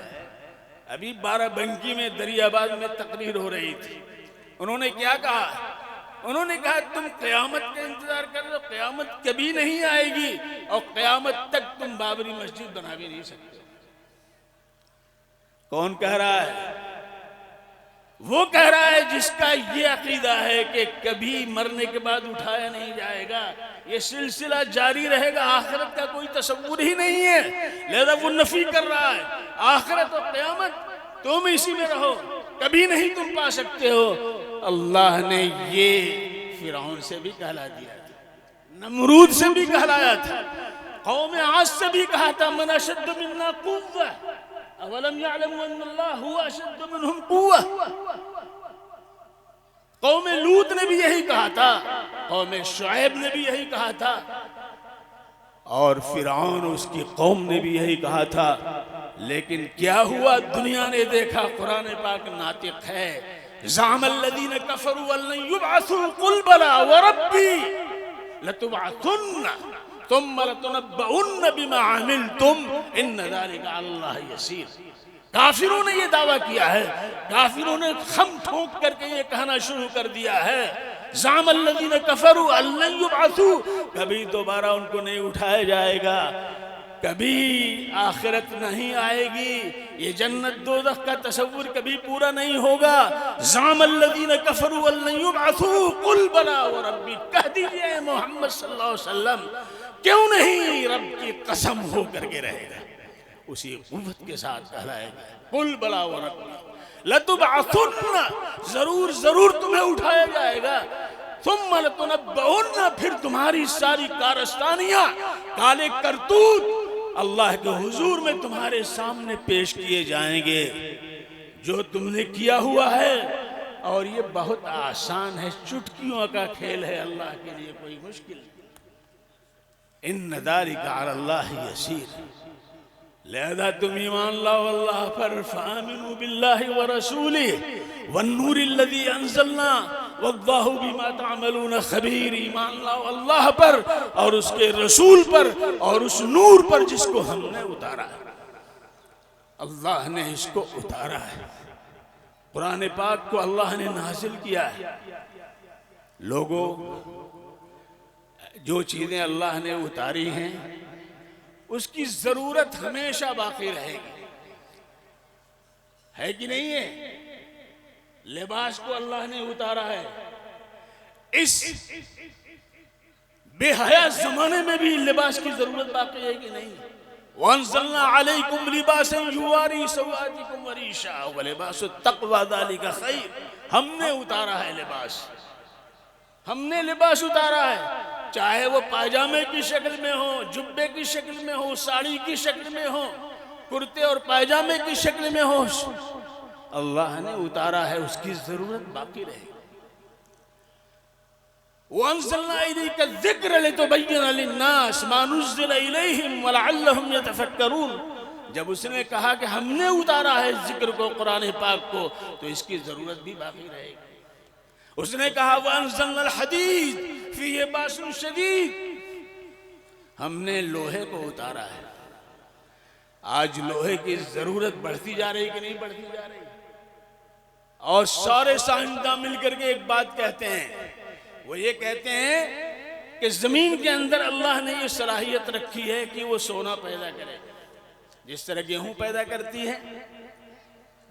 अभी बाराबंकी में दरियाबाद में तकरीर हो रही थी। उन्होंने क्या कहा? उन्होंने कहा तुम क़यामत का इंतजार कर लो, क़यामत कभी नहीं आएगी और क़यामत तक तुम बाबरी मस्जिद बना भी नहीं सकते। कौन कह रहा है? वो कह रहा है जिसका ये अकीदा है कि कभी मरने के बाद उठाया नहीं जाएगा, ये सिलसिला जारी रहेगा, आखिरत का कोई तसव्वुर ही नहीं है। लिहाजा वो नफी कर रहा है आखिरत और क़यामत, तुम इसी में रहो, कभी नहीं तुम पा सकते हो। अल्लाह ने ये फिरौन से भी कहला दिया था, नमरूद से भी कहलाया था, कौम आद से भी कहा था, मन अशद्दु मिन्ना कुव्वा अवलम यअलमू अन्नल्लाह हुवा अशद्दु मिनहुम कुव्वा। कौम लूत ने भी यही कहा था, कौम शुएब ने भी यही कहा था, और फिरौन उसकी कौम ने भी यही कहा था। लेकिन क्या हुआ? दुनिया ने देखा, कुरान पाक नातिक है, ज़अमल्लज़ीन कफ़रू अल्लन युबअसू कुल बला व रब्बी लतुबअसुन्न तुम्मा लतुनब्बउन्न बिमा अमिलतुम इन्न ज़ालिका अलल्लाह यसीर। काफिरों ने ये दावा किया है, काफिरों ने खम ठोक करके ये कहना शुरू कर दिया है, ज़अमल्लज़ीन कफ़रू अल्लन युबअसू, कभी दोबारा उनको नहीं उठाया जाएगा, कभी आखिरत नहीं आएगी, ये जन्नत दोज़ख का तसव्वुर कभी पूरा नहीं होगा। ज़अमल्लज़ीन कफ़रू अल्लन युबअसू कुल बला व रब्बी, कह दीजिए मोहम्मद सल्लल्लाहु अलैहि वसल्लम, क्यों नहीं, रब की कसम हो करके रहेगा। उसी कुव्वत के साथ कहलाएगा, कुल बला व रब्बी लतुबअसुन्न, जरूर जरूर तुम्हें उठाया जाएगा, तुम्मा लतुनब्बउन्न, फिर तुम्हारी सारी कारस्तानियां, काले करतूत अल्लाह के हुजूर में तुम्हारे सामने पेश किए जाएंगे, जो तुमने किया हुआ है। और ये बहुत आसान है, चुटकियों का खेल है, अल्लाह के लिए कोई मुश्किल नहीं। इन्न ज़ालिका अलल्लाहि यसीर। लिहाजा तुम ईमान लाओ अल्लाह पर, फ़आमिनू बिल्लाहि व रसूलिहि वन्नूरिल्लज़ी अंज़लना वल्लाहु बिमा तअमलून खबीर। ईमान लाओ अल्लाह पर और उसके रसूल पर और उस नूर पर जिसको हमने उतारा है। अल्लाह ने इसको उतारा है, कुरान पाक को अल्लाह ने नाजिल किया है। लोगों, जो चीजें अल्लाह ने उतारी हैं उसकी जरूरत हमेशा बाकी रहेगी, है कि नहीं है? लिबास को अल्लाह ने उतारा है, इस बेहया जमाने में भी लिबास की जरूरत बाकी है कि नहीं? वअंज़लना अलैकुम लिबासन युवारी सवातिकुम वरीशा व लिबासुत तक़वा ज़ालिका खैर। हमने उतारा है लिबास, हमने लिबास उतारा है, चाहे वो पायजामे की शक्ल में हो, जुब्बे की शक्ल में हो, साड़ी की शक्ल में हो, कुर्ते और पायजामे की शक्ल में हो, अल्लाह ने उतारा है, उसकी जरूरत बाकी रहेगी। वअंज़लना इलैका ज़िक्र लितुबय्यिना लिन्नास मा नुज़्ज़िला इलैहिम वलअल्लहुम यतफ़क्करून। जब उसने कहा कि हमने उतारा है जिक्र को, कुरान पाक को, तो इसकी जरूरत भी बाकी रहेगी। उसने कहा वअंज़लना हदीद फ़ीही बासुन शदीद, हमने लोहे को उतारा है। आज लोहे की जरूरत बढ़ती जा रही कि नहीं बढ़ती जा रही? और सारे साइंसदान मिलकर के एक बात कहते हैं, वो ये कहते हैं कि जमीन के अंदर अल्लाह ने ये सलाहियत रखी है कि वो सोना पैदा करे। जिस तरह गेहूं पैदा करती है,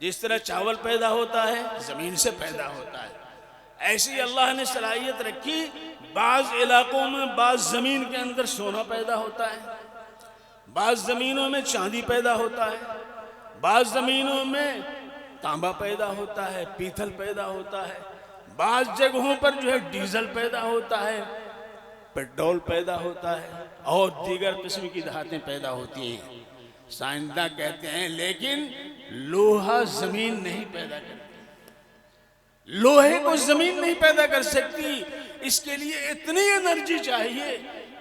जिस तरह चावल पैदा होता है, जमीन से पैदा होता है, ऐसी अल्लाह ने सलाहियत रखी। बाज इलाकों में, बाज जमीन के अंदर सोना पैदा होता है, बाज जमीनों में चांदी पैदा होता है, बाज जमीनों में तांबा पैदा होता है, पीतल पैदा होता है, बाज जगहों पर जो है डीजल पैदा होता है, पेट्रोल पैदा होता है, और दीगर किस्म की धातें पैदा होती हैं। साइंसदान कहते हैं लेकिन लोहा जमीन नहीं पैदा करती, लोहे को जमीन नहीं पैदा कर सकती। इसके लिए इतनी एनर्जी चाहिए,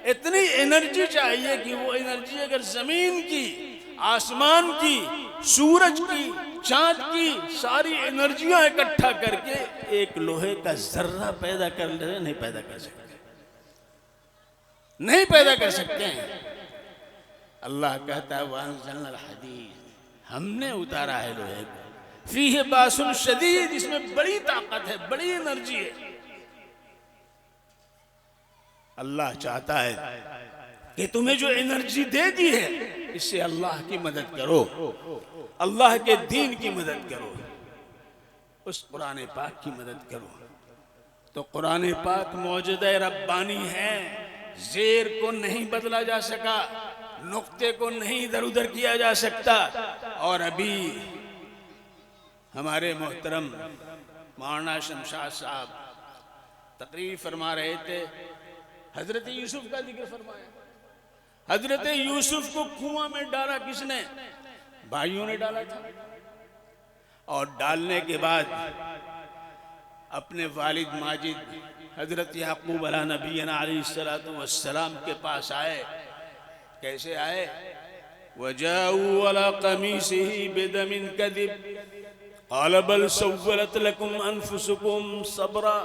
इतनी एनर्जी चाहिए कि वो एनर्जी अगर जमीन की, आसमान की, सूरज की, चांद की सारी एनर्जियां इकट्ठा करके एक लोहे का जर्रा पैदा कर ले, नहीं पैदा कर सकते, नहीं पैदा कर सकते हैं। अल्लाह कहता है वअंज़लना हदीद, हमने उतारा है लोहे को, फ़ीही बासुन शदीद, इसमें बड़ी ताकत है, बड़ी एनर्जी है। अल्लाह चाहता है कि तुम्हें जो एनर्जी दे दी है इससे अल्लाह की मदद करो, अल्लाह के दीन की मदद करो, उस कुरान पाक की मदद करो। तो कुरान पाक मौजूदा रब्बानी है, जेर को नहीं बदला जा सका, नुक्ते को नहीं इधर उधर किया जा सकता। और अभी हमारे मोहतरम मौलाना शमशाद साहब तकरीर फरमा रहे थे, हजरत यूसुफ का जिक्र फरमाया। हजरत यूसुफ को कुआं में डाला किसने? भाइयों ने डाला था। और डालने के बाद अपने वालिद माजिद हजरत याकूब अला नबीना अलैहिस्सलातु वस्सलाम के पास आए। कैसे आए? वजाऊ अला कमीसिही बिदमिन कदिब क़ाल बल सव्वलत लकुम अनफुसुकुम सब्रा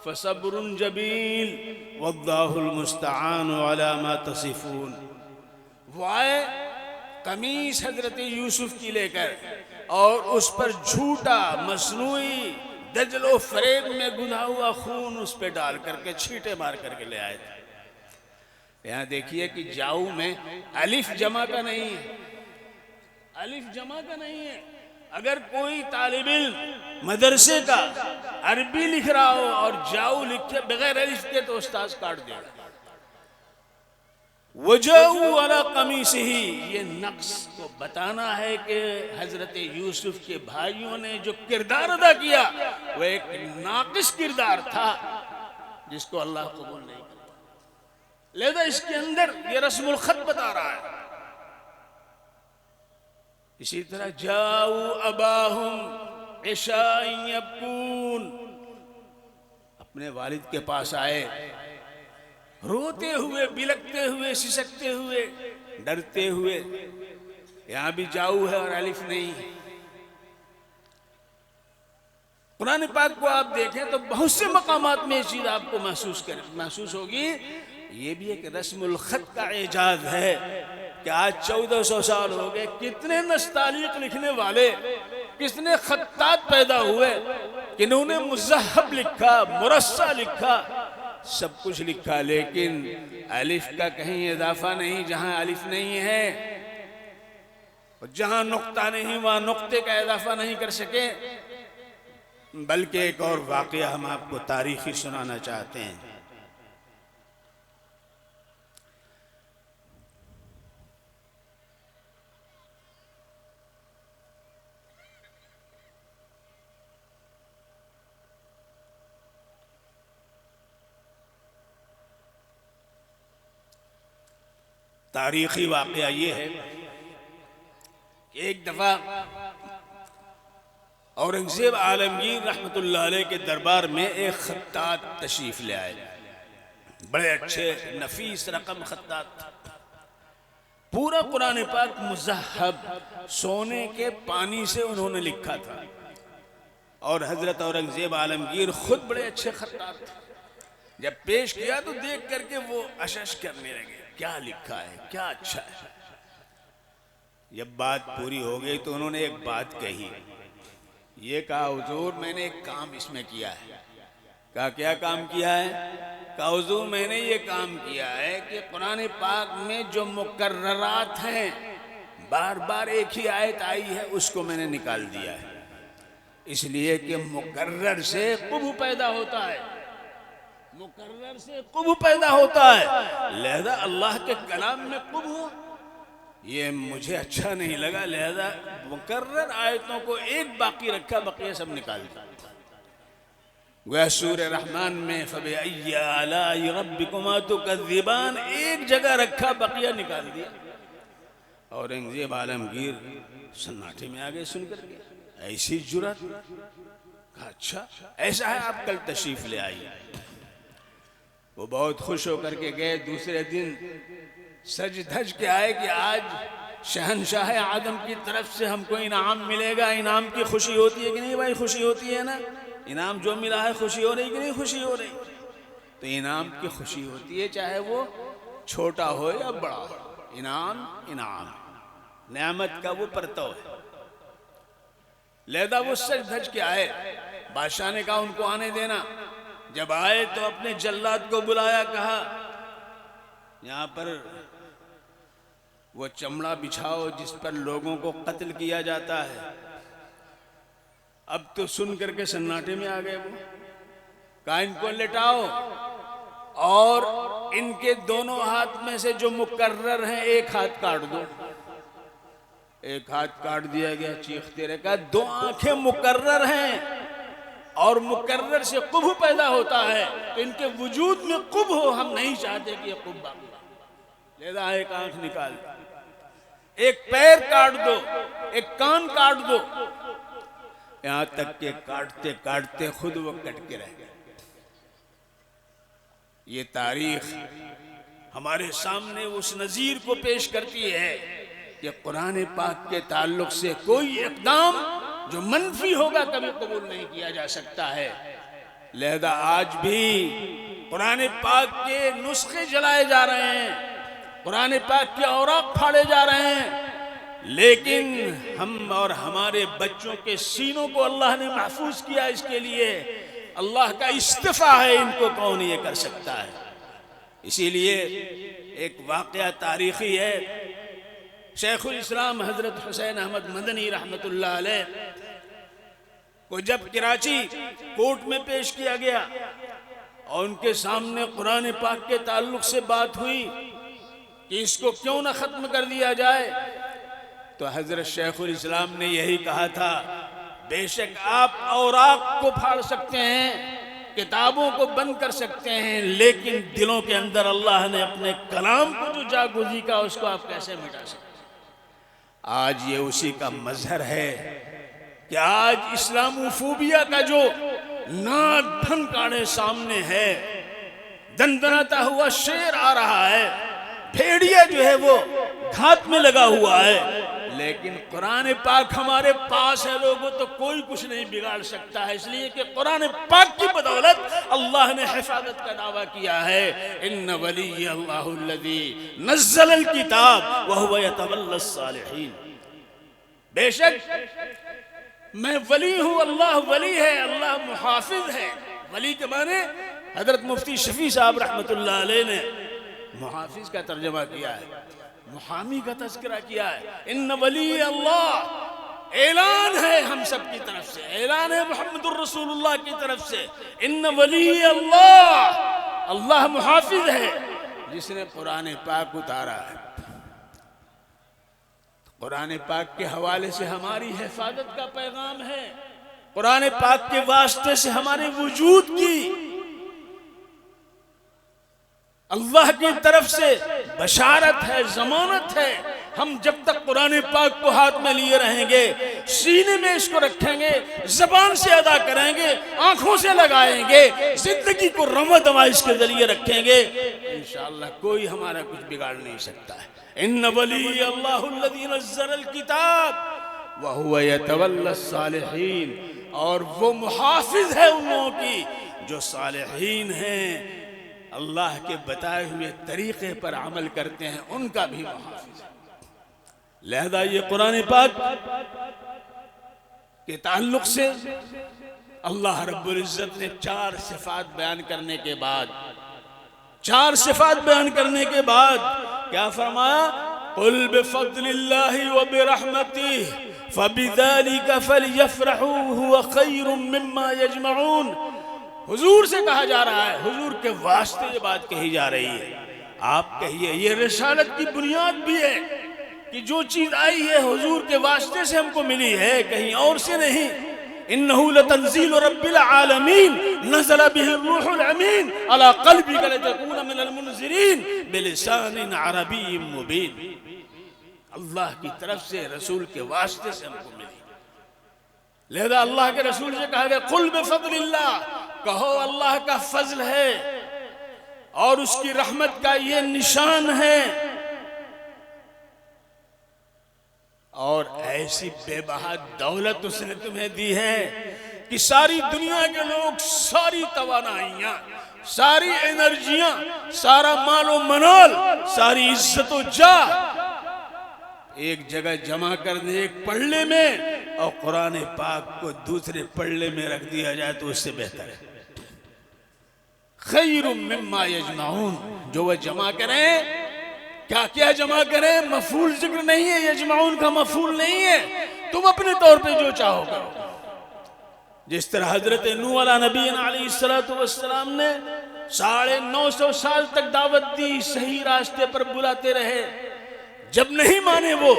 फसब्रुन जमील वल्लाहुल मुस्तआन अला मा तसिफून। वो आए कमीज हजरत यूसुफ की लेकर और उस पर झूठा मसनूई दजलो फरेब में गुना हुआ खून उस पर डाल करके छींटे मार करके ले आए थे। यहाँ देखिए कि जाऊ में अलिफ जमा का नहीं है, अलिफ जमा का नहीं है। अगर कोई तालिब इल्म मदरसे का अरबी लिख रहा हो और जाऊ लिखे बगैर अलिफ के तो उस्ताद काट देगा। वजाऊ अला कमीसिही, ये नक्स को बताना है कि हजरत यूसुफ के भाइयों ने जो किरदार अदा किया वो एक नाकिस किरदार था जिसको अल्लाह कबूल नहीं करता। लेकिन इसके अंदर ये रस्मुल खत बता रहा है। इसी तरह जाऊ अबाहुम इशाअन यबकून, अपने वालिद के पास आए रोते हुए, बिलकते हुए, सिसकते हुए, डरते हुए। यहां भी जाऊ है और अलिफ नहीं। कुरान पाक को आप देखें तो बहुत से मकामात में ये चीज आपको महसूस होगी। ये भी एक रस्मुल खत का एजाज है कि आज 1400 साल हो गए, कितने नस्तालीक लिखने वाले, कितने खत्तात पैदा हुए, किन्होंने मुज़हब लिखा, मुरस्सा लिखा, सब कुछ लिखा, लेकिन अलिफ का कहीं इजाफा नहीं जहां अलिफ नहीं है, और जहां नुक्ता नहीं वहां नुक्ते का इजाफा नहीं कर सके। बल्कि एक और वाकया हम आपको तारीखी सुनाना चाहते हैं। तारीखी वाकया ये है कि एक दफा औरंगजेब आलमगीर रहमतुल्लाह अलैह के दरबार में एक खत्तात तशरीफ ले आए, बड़े अच्छे नफीस रकम खत्तात, पूरा कुरान पाक मुज़हब सोने के पानी से उन्होंने लिखा था। और हजरत औरंगजेब आलमगीर खुद बड़े अच्छे खत्तात थे। जब पेश किया तो देख करके वो अशश करने लगे, क्या लिखा है, क्या अच्छा है। जब बात पूरी हो गई तो उन्होंने एक बात कही, ये कहा हुजूर मैंने एक काम इसमें किया है। कहा क्या काम किया है? कहा हुजूर मैंने ये काम किया है कि कुरान पाक में जो मुकर्ररात हैं, बार बार एक ही आयत आई है, उसको मैंने निकाल दिया है, इसलिए कि मुकर्रर से कुब पैदा होता है, मुकर्रर से कुब पैदा होता है, लिहाजा अल्लाह के कलाम में कुब हो ये मुझे अच्छा नहीं लगा, लिहाजा मुकर्रर आयतों को एक बाकी रखा, बकिया सब निकाल दिया। वह सूरह रहमान में फबिअय्यि आलाइ रब्बिकुमा तुकज़्ज़िबान एक जगह रखा, बकिया निकाल दिया। औरंगजेब आलमगीर सन्नाटे में आ गए सुनकर के, ऐसी जुर्रत। अच्छा ऐसा है, आप कल तशरीफ ले आइए। वो बहुत खुश होकर के गए। दूसरे दिन सज धज के आए कि आज शहनशाह आदम की तरफ से हमको इनाम मिलेगा। इनाम की खुशी होती है कि नहीं भाई? खुशी होती है ना। इनाम जो मिला है खुशी हो रही कि नहीं खुशी हो रही? तो इनाम की खुशी होती है, चाहे वो छोटा हो या बड़ा हो। इनाम इनाम नेमत का वो परतव है। लेदा वो सज धज के आए, बादशाह ने कहा उनको आने देना। जब आए तो अपने जल्लाद को बुलाया, कहा यहाँ पर वो चमड़ा बिछाओ जिस पर लोगों को कत्ल किया जाता है। अब तो सुन करके सन्नाटे में आ गए वो। कहा इनको लेटाओ और इनके दोनों हाथ में से जो मुकर्रर हैं एक हाथ काट दो। एक हाथ काट दिया गया, चीखते रहे। कहा दो आंखें मुकर्रर हैं और मुकर्रर से कुब पैदा होता है, तो इनके वजूद में कुब हो, हम नहीं चाहते कि ये कुब बाकी। लेदा एक आंख निकाल, एक पैर काट दो, एक कान काट दो, यहां तक के काटते काटते खुद वो कट के रह गए। ये तारीख हमारे सामने उस नजीर को पेश करती है कि कुरान पाक के ताल्लुक से कोई इक़दाम जो मनफी होगा कभी कबूल नहीं किया जा सकता है। लिहाजा आज भी कुरान पाक के नुस्खे जलाए जा रहे हैं, कुरान पाक के औराक फाड़े जा रहे हैं, लेकिन हम और हमारे बच्चों के सीनों को अल्लाह ने महफूज किया। इसके लिए अल्लाह का इस्तिफा है, इनको कौन ये कर सकता है। इसीलिए एक वाक़या तारीखी है। शेखुल इस्लाम हजरत हुसैन अहमद मदनी रहमतुल्लाह अलैह को जब कराची कोर्ट में पेश किया गया और उनके सामने कुरान पाक के ताल्लुक से बात हुई कि इसको क्यों ना खत्म कर दिया जाए, तो हजरत शेखुल इस्लाम ने यही कहा था, बेशक आप औराक को फाड़ सकते हैं, किताबों को बंद कर सकते हैं, लेकिन दिलों के अंदर अल्लाह ने अपने कलाम को जो जागोजी का उसको आप कैसे मिटा सकते। आज ये उसी का मजहर है कि आज इस्लामोफोबिया का जो नाक धन काड़े सामने है, दंदनाता हुआ शेर आ रहा है, भेड़िया जो है वो घात में लगा हुआ है, लेकिन कुरान पाक हमारे पास है लोगों, तो कोई कुछ नहीं बिगाड़ सकता है, इसलिए कि कुरान पाक की बदौलत अल्लाह ने हिफाजत का दावा किया है। इन्न वली अल्लाहुल्लज़ी नज़्ज़ल किताब व हुवा यतवल्ला सालिहीन। बेशक मैं वली हूं, अल्लाह वली है, अल्लाह मुहाफिज है। वली के माने हजरत मुफ्ती शफी साहब रहमतुल्लाह अलैह ने मुहाफिज का तर्जमा किया है, मुहामी का तज़किरा किया है। इन्न वली अल्लाह ऐलान है हम सब की तरफ से, ऐलान है मुहम्मदुर रसूलुल्लाह की तरफ से। इन्न वली अल्लाह, अल्लाह मुहाफिज है जिसने कुरान पाक उतारा है। कुरान पाक के हवाले से हमारी हिफाजत का पैगाम है, कुरान पाक के वास्ते से हमारे वजूद की अल्लाह की तरफ से बशारत है, जमानत है। हम जब तक कुरान पाक को हाथ में लिए रहेंगे, सीने में इसको रखेंगे, जबान से अदा करेंगे, आंखों से लगाएंगे, जिंदगी को रवा दवा इसके जरिए रखेंगे, इंशाअल्लाह कोई हमारा कुछ बिगाड़ नहीं सकता है। इन्न वली अल्लाहुल्लज़ी नज़्ज़ल किताब व हुवा यतवल्ला सालिहीन, और वो मुहाफिज है उन लोगों की जो सालिहीन हैं, अल्लाह के बताए हुए तरीके पर अमल करते हैं, उनका भी मुहाफिज है। लिहाजा ये कुरान पाक के ताल्लुक से अल्लाह रब्बुल इज्जत ने चार सिफात बयान करने के बाद, चार सिफात बयान करने के बाद क्या फरमाया? कुल बिफज़लिल्लाहि व बिरहमतिही फबिज़ालिका फलयफ़रहू हुवा खैरुम मिम्मा यजमऊन। हुजूर से कहा जा रहा है, हुजूर के वास्ते ये बात कही जा रही है। आप कहिए, ये रिसालत की बुनियाद भी है कि जो चीज आई है हुजूर के वास्ते से हमको मिली है, कहीं और से नहीं। इन्नहु लतंज़ीलु रब्बिल आलमीन नज़ला बिही रूहुल अमीन अला क़ल्बिका लितकूना मिनल मुनज़िरीन बिलिसानिन अरबिय्यिन मुबीन। अल्लाह की तरफ से रसूल के वास्ते से हमको मिली। लिहाजा अल्लाह के रसूल से कहा गया कुल बिफज़लिल्लाह, कहो अल्लाह का फजल है और उसकी रहमत का ये निशान है। और ऐसी बेबहा दौलत उसने तुम्हें दी है कि सारी दुनिया के लोग सारी तवानाइयां, सारी एनर्जियां, सारा मालो मनाल, सारी इज्जत जा एक जगह जमा कर दे एक पल्ले में, और कुरान पाक को दूसरे पल्ले में रख दिया जाए तो उससे बेहतर है। खैरुम मिम्मा यजमाऊन, जो वह जमा करें, क्या क्या जमा करें, मफूल जिक्र नहीं है, यजमाऊन का मफूल नहीं है। तुम अपने तौर पे जो चाहो करो। जिस तरह हजरत नूह अला नबी अलैहिस्सलातु वस्सलाम ने 950 साल तक दावत दी, सही रास्ते पर बुलाते रहे, जब नहीं माने वो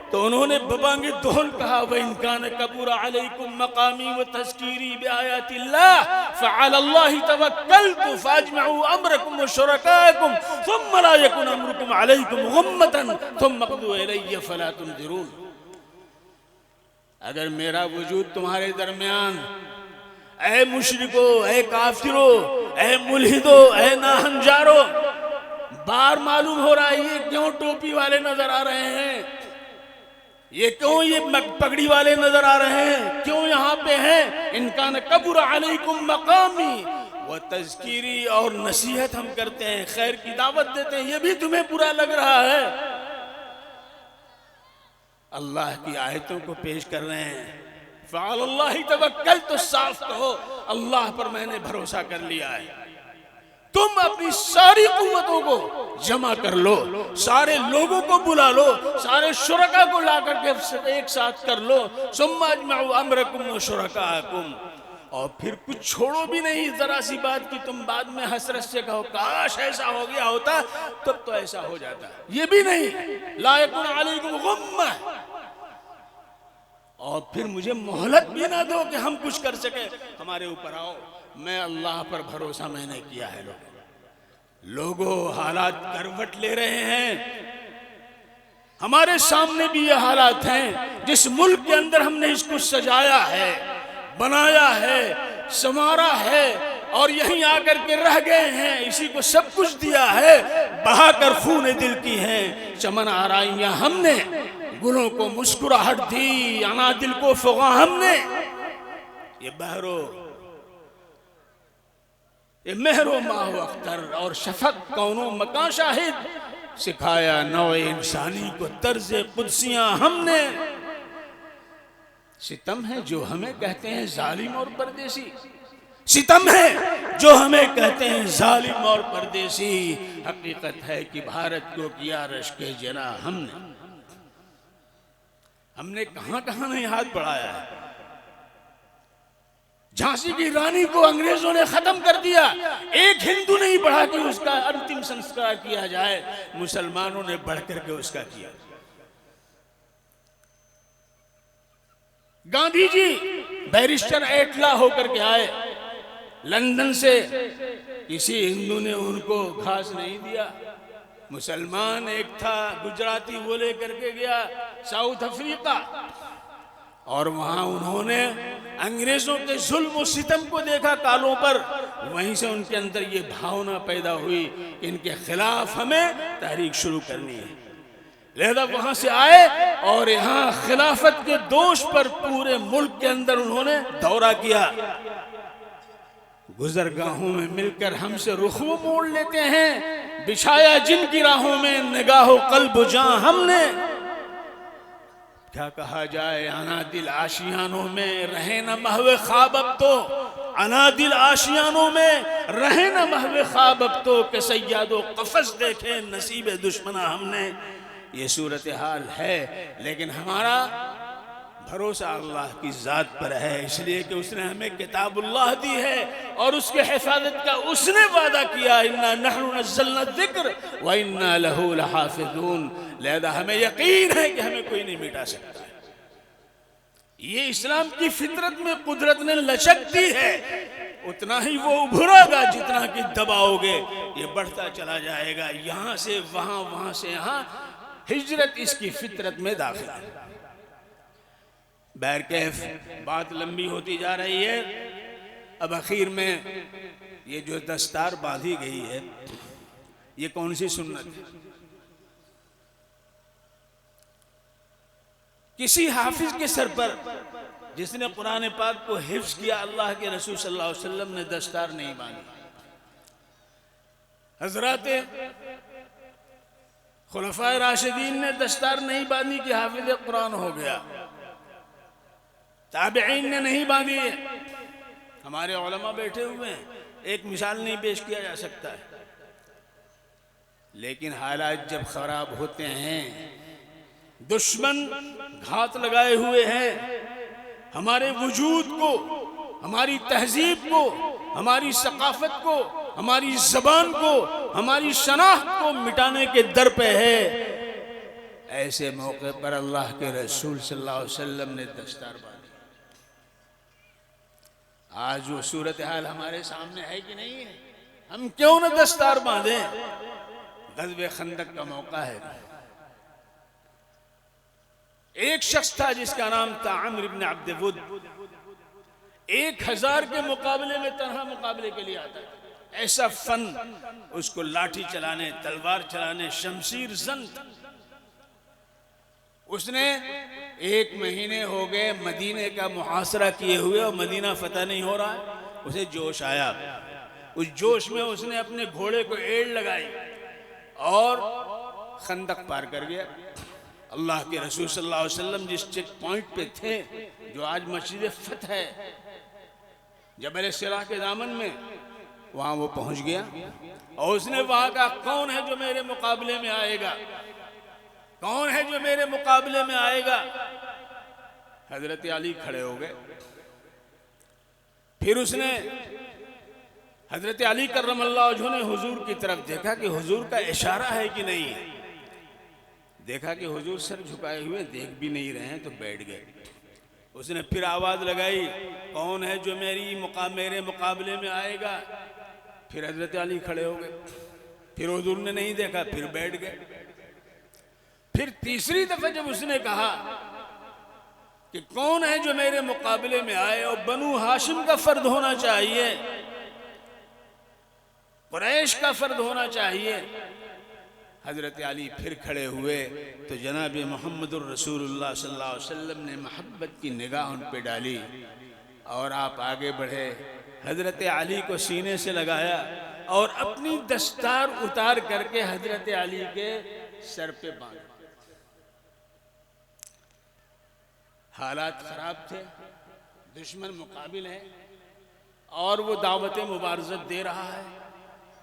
तो उन्होंने बबांगे दोहल कहा, व इन कान कबूरा अलैकुम मकामी व तज़कीरी बिआयातिल्लाह फ़अलल्लाहि तवक्कलतु फ़अजमऊ अमरकुम व शुरकाकुम थुम्मा ला यकुन अमरुकुम अलैकुम गुम्मतन थुम्मा क़दू इलैया फ़ला तुनज़िरून। अगर मेरा वजूद तुम्हारे दरमियान, ऐ मुशरिको, ऐ काफिरो, ऐ मुल्हिदो, ऐ नाहंजारो, बार मालूम हो रहा है ये क्यों टोपी वाले नजर आ रहे हैं, ये क्यों ये पगड़ी वाले नजर आ रहे हैं, क्यों यहाँ पे हैं? इनका न कबूर अलैकुम मकामी व तज़कीरी, और नसीहत हम करते हैं, खैर की दावत देते हैं, ये भी तुम्हें बुरा लग रहा है। अल्लाह की आयतों को पेश कर रहे हैं। फ़अलल्लाहि तवक्कल, तो साफ कहो अल्लाह पर मैंने भरोसा कर लिया है। तुम अपनी सारी कुव्वतों को जमा कर लो, सारे लोगों को बुला लो, सारे शुरका को ला करके एक साथ कर लो। सुम्मा अजमऊ अमरकुम व शुरकाकुम, और फिर कुछ छोड़ो भी नहीं, जरा सी बात की तुम बाद में हसरत से कहो काश ऐसा हो गया होता, तब तो ऐसा हो जाता, ये भी नहीं। ला यकुन अलैकुम गुम्मा, और फिर मुझे मोहलत भी ना दो कि हम कुछ कर सके, हमारे ऊपर आओ। मैं अल्लाह पर भरोसा मैंने किया है। लोगों हालात करवट ले रहे हैं, हमारे सामने भी ये हालात हैं। जिस मुल्क के अंदर हमने इसको सजाया है, बनाया है, संवारा है, और यहीं आकर के रह गए हैं, इसी को सब कुछ दिया है, बहाकर खून दिल की हैं चमन आराइयां हमने, गुलों को मुस्कुराहट दी, अनादिल को फुगा हमने। ये मेहरो माह अख्तर और शफक कौनो मकान शाहिद, सिखाया नौ इंसानी को तर्ज कुदसियां हमने। सितम है जो हमें कहते हैं जालिम और परदेसी, सितम है जो हमें कहते हैं जालिम और परदेसी। हकीकत है कि भारत को किया रश्के जना हमने कहां कहां नहीं हाथ बढ़ाया है। झांसी की रानी को अंग्रेजों ने खत्म कर दिया, एक हिंदू नहीं बढ़ा कि उसका अंतिम संस्कार किया जाए, मुसलमानों ने बढ़कर के उसका किया। गांधी जी बैरिस्टर एटला होकर के आए लंदन से, किसी हिंदू ने उनको घास नहीं दिया। मुसलमान एक था गुजराती, वो लेकर के गया साउथ अफ्रीका, और वहां उन्होंने अंग्रेजों के जुल्म और सितम को देखा कालों पर। वहीं से उनके अंदर ये भावना पैदा हुई कि इनके खिलाफ हमें तहरीक शुरू करनी है। लिहाजा वहां से आए और यहाँ खिलाफत के दोष पर पूरे मुल्क के अंदर उन्होंने दौरा किया। गुजरगाहों में मिलकर हमसे रुख वो मोड़ लेते हैं, बिछाया जिनकी राहों में निगाहो कल्ब जां हमने। क्या कहा जाए, अनादिल आशियानों में रहे न महवे ख्वाब अब तो, अनादिल आशियानों में रहे न महवे ख्वाब अब तो, के सैयादो कफस देखे नसीब दुश्मना हमने। ये सूरत हाल है, लेकिन हमारा भरोसा अल्लाह की ज़ात पर है, इसलिए कि उसने हमें किताबुल्लाह दी है और उसके हिफाजत का उसने वादा किया, इन्ना नहनु नज़्ज़लना ज़िक्र व इन्ना लहू लहाफ़िज़ून। लिहाजा हमें यकीन है कि हमें कोई नहीं मिटा सकता है। ये इस्लाम की फितरत में कुदरत ने लचक दी है, उतना ही वो उभरेगा जितना कि दबाओगे ये बढ़ता चला जाएगा। यहाँ से वहाँ, वहाँ से यहाँ, हिजरत इसकी फितरत में दाखिल है। बैरकैफ बात लंबी होती जा रही है। अब आखिर में ये जो दस्तार बांधी गई है, ये कौन सी सुन्नत है? किसी हाफिज के सर पर जिसने कुरान पाक को हिफ्ज किया, अल्लाह के रसूल सल्लल्लाहु अलैहि वसल्लम ने दस्तार नहीं बांधी। हजरत खुलफाए राशिदीन ने दस्तार नहीं बांधी कि हाफिज कुरान हो गया। ताबिईन ने नहीं बांधी है। हमारे उलमा बैठे हुए हैं, एक मिसाल नहीं पेश किया जा सकता है। लेकिन हालात जब खराब होते हैं, दुश्मन घात लगाए हुए हैं, हमारे वजूद को, हमारी तहजीब को, हमारी सकाफत को, हमारी जबान को, हमारी शनाख्त को मिटाने के दर पे है। ऐसे मौके पर अल्लाह के रसूल सल्लल्लाहु अलैहि वसल्लम ने दस्तार बांधी। आज वो सूरत हाल हमारे सामने है कि नहीं है? हम क्यों न दस्तार बांधे? गज़वे खंदक का मौका है। एक शख्स था जिसका नाम था अम्र इब्न अब्द वुद। 1000 के मुकाबले में तन्हा मुकाबले के लिए आता है। ऐसा फन उसको, लाठी चलाने, तलवार चलाने, शमशीर जन। उसने 1 महीने हो गए मदीने का मुहासरा किए हुए और मदीना फतह नहीं हो रहा है। उसे जोश आया। उस जोश में उसने अपने घोड़े को एड़ लगाई और खंदक पार कर गया। अल्लाह के रसूल सल्लल्लाहु अलैहि वसल्लम जिस चेक पॉइंट पे थे, जो आज मस्जिद फतह है, जबल सिरा के दामन में, वहां वो पहुंच गया और उसने वहां कहा, कौन है जो मेरे मुकाबले में आएगा? कौन है जो मेरे मुकाबले में आएगा? हजरत अली खड़े हो गए। फिर उसने हजरत अली कर्रमल्लाहु वजहू ने हुजूर की तरफ देखा कि हुजूर का इशारा है कि नहीं। देखा कि हुजूर सर झुकाए हुए देख भी नहीं रहे हैं, तो बैठ गए। उसने फिर आवाज लगाई, कौन है जो मेरे मुकाबले में आएगा? फिर हजरत अली खड़े हो गए। फिर हुजूर ने नहीं देखा, फिर बैठ गए। फिर तीसरी दफा जब उसने कहा कि कौन है जो मेरे मुकाबले में आए, और बनु हाशिम का फर्द होना चाहिए, कुरैश का फर्द होना चाहिए, हजरत अली फिर खड़े हुए तो जनाब मोहम्मदुर रसूलुल्लाह सल्लल्लाहु अलैहि वसल्लम ने मोहब्बत की निगाह उन पे डाली और आप आगे बढ़े, हजरत अली को सीने से लगाया और अपनी दस्तार उतार करके हजरत अली के सर पे बांधा। हालात खराब थे, दुश्मन मुकाबिल है और वो दावत मुबारज़त दे रहा है,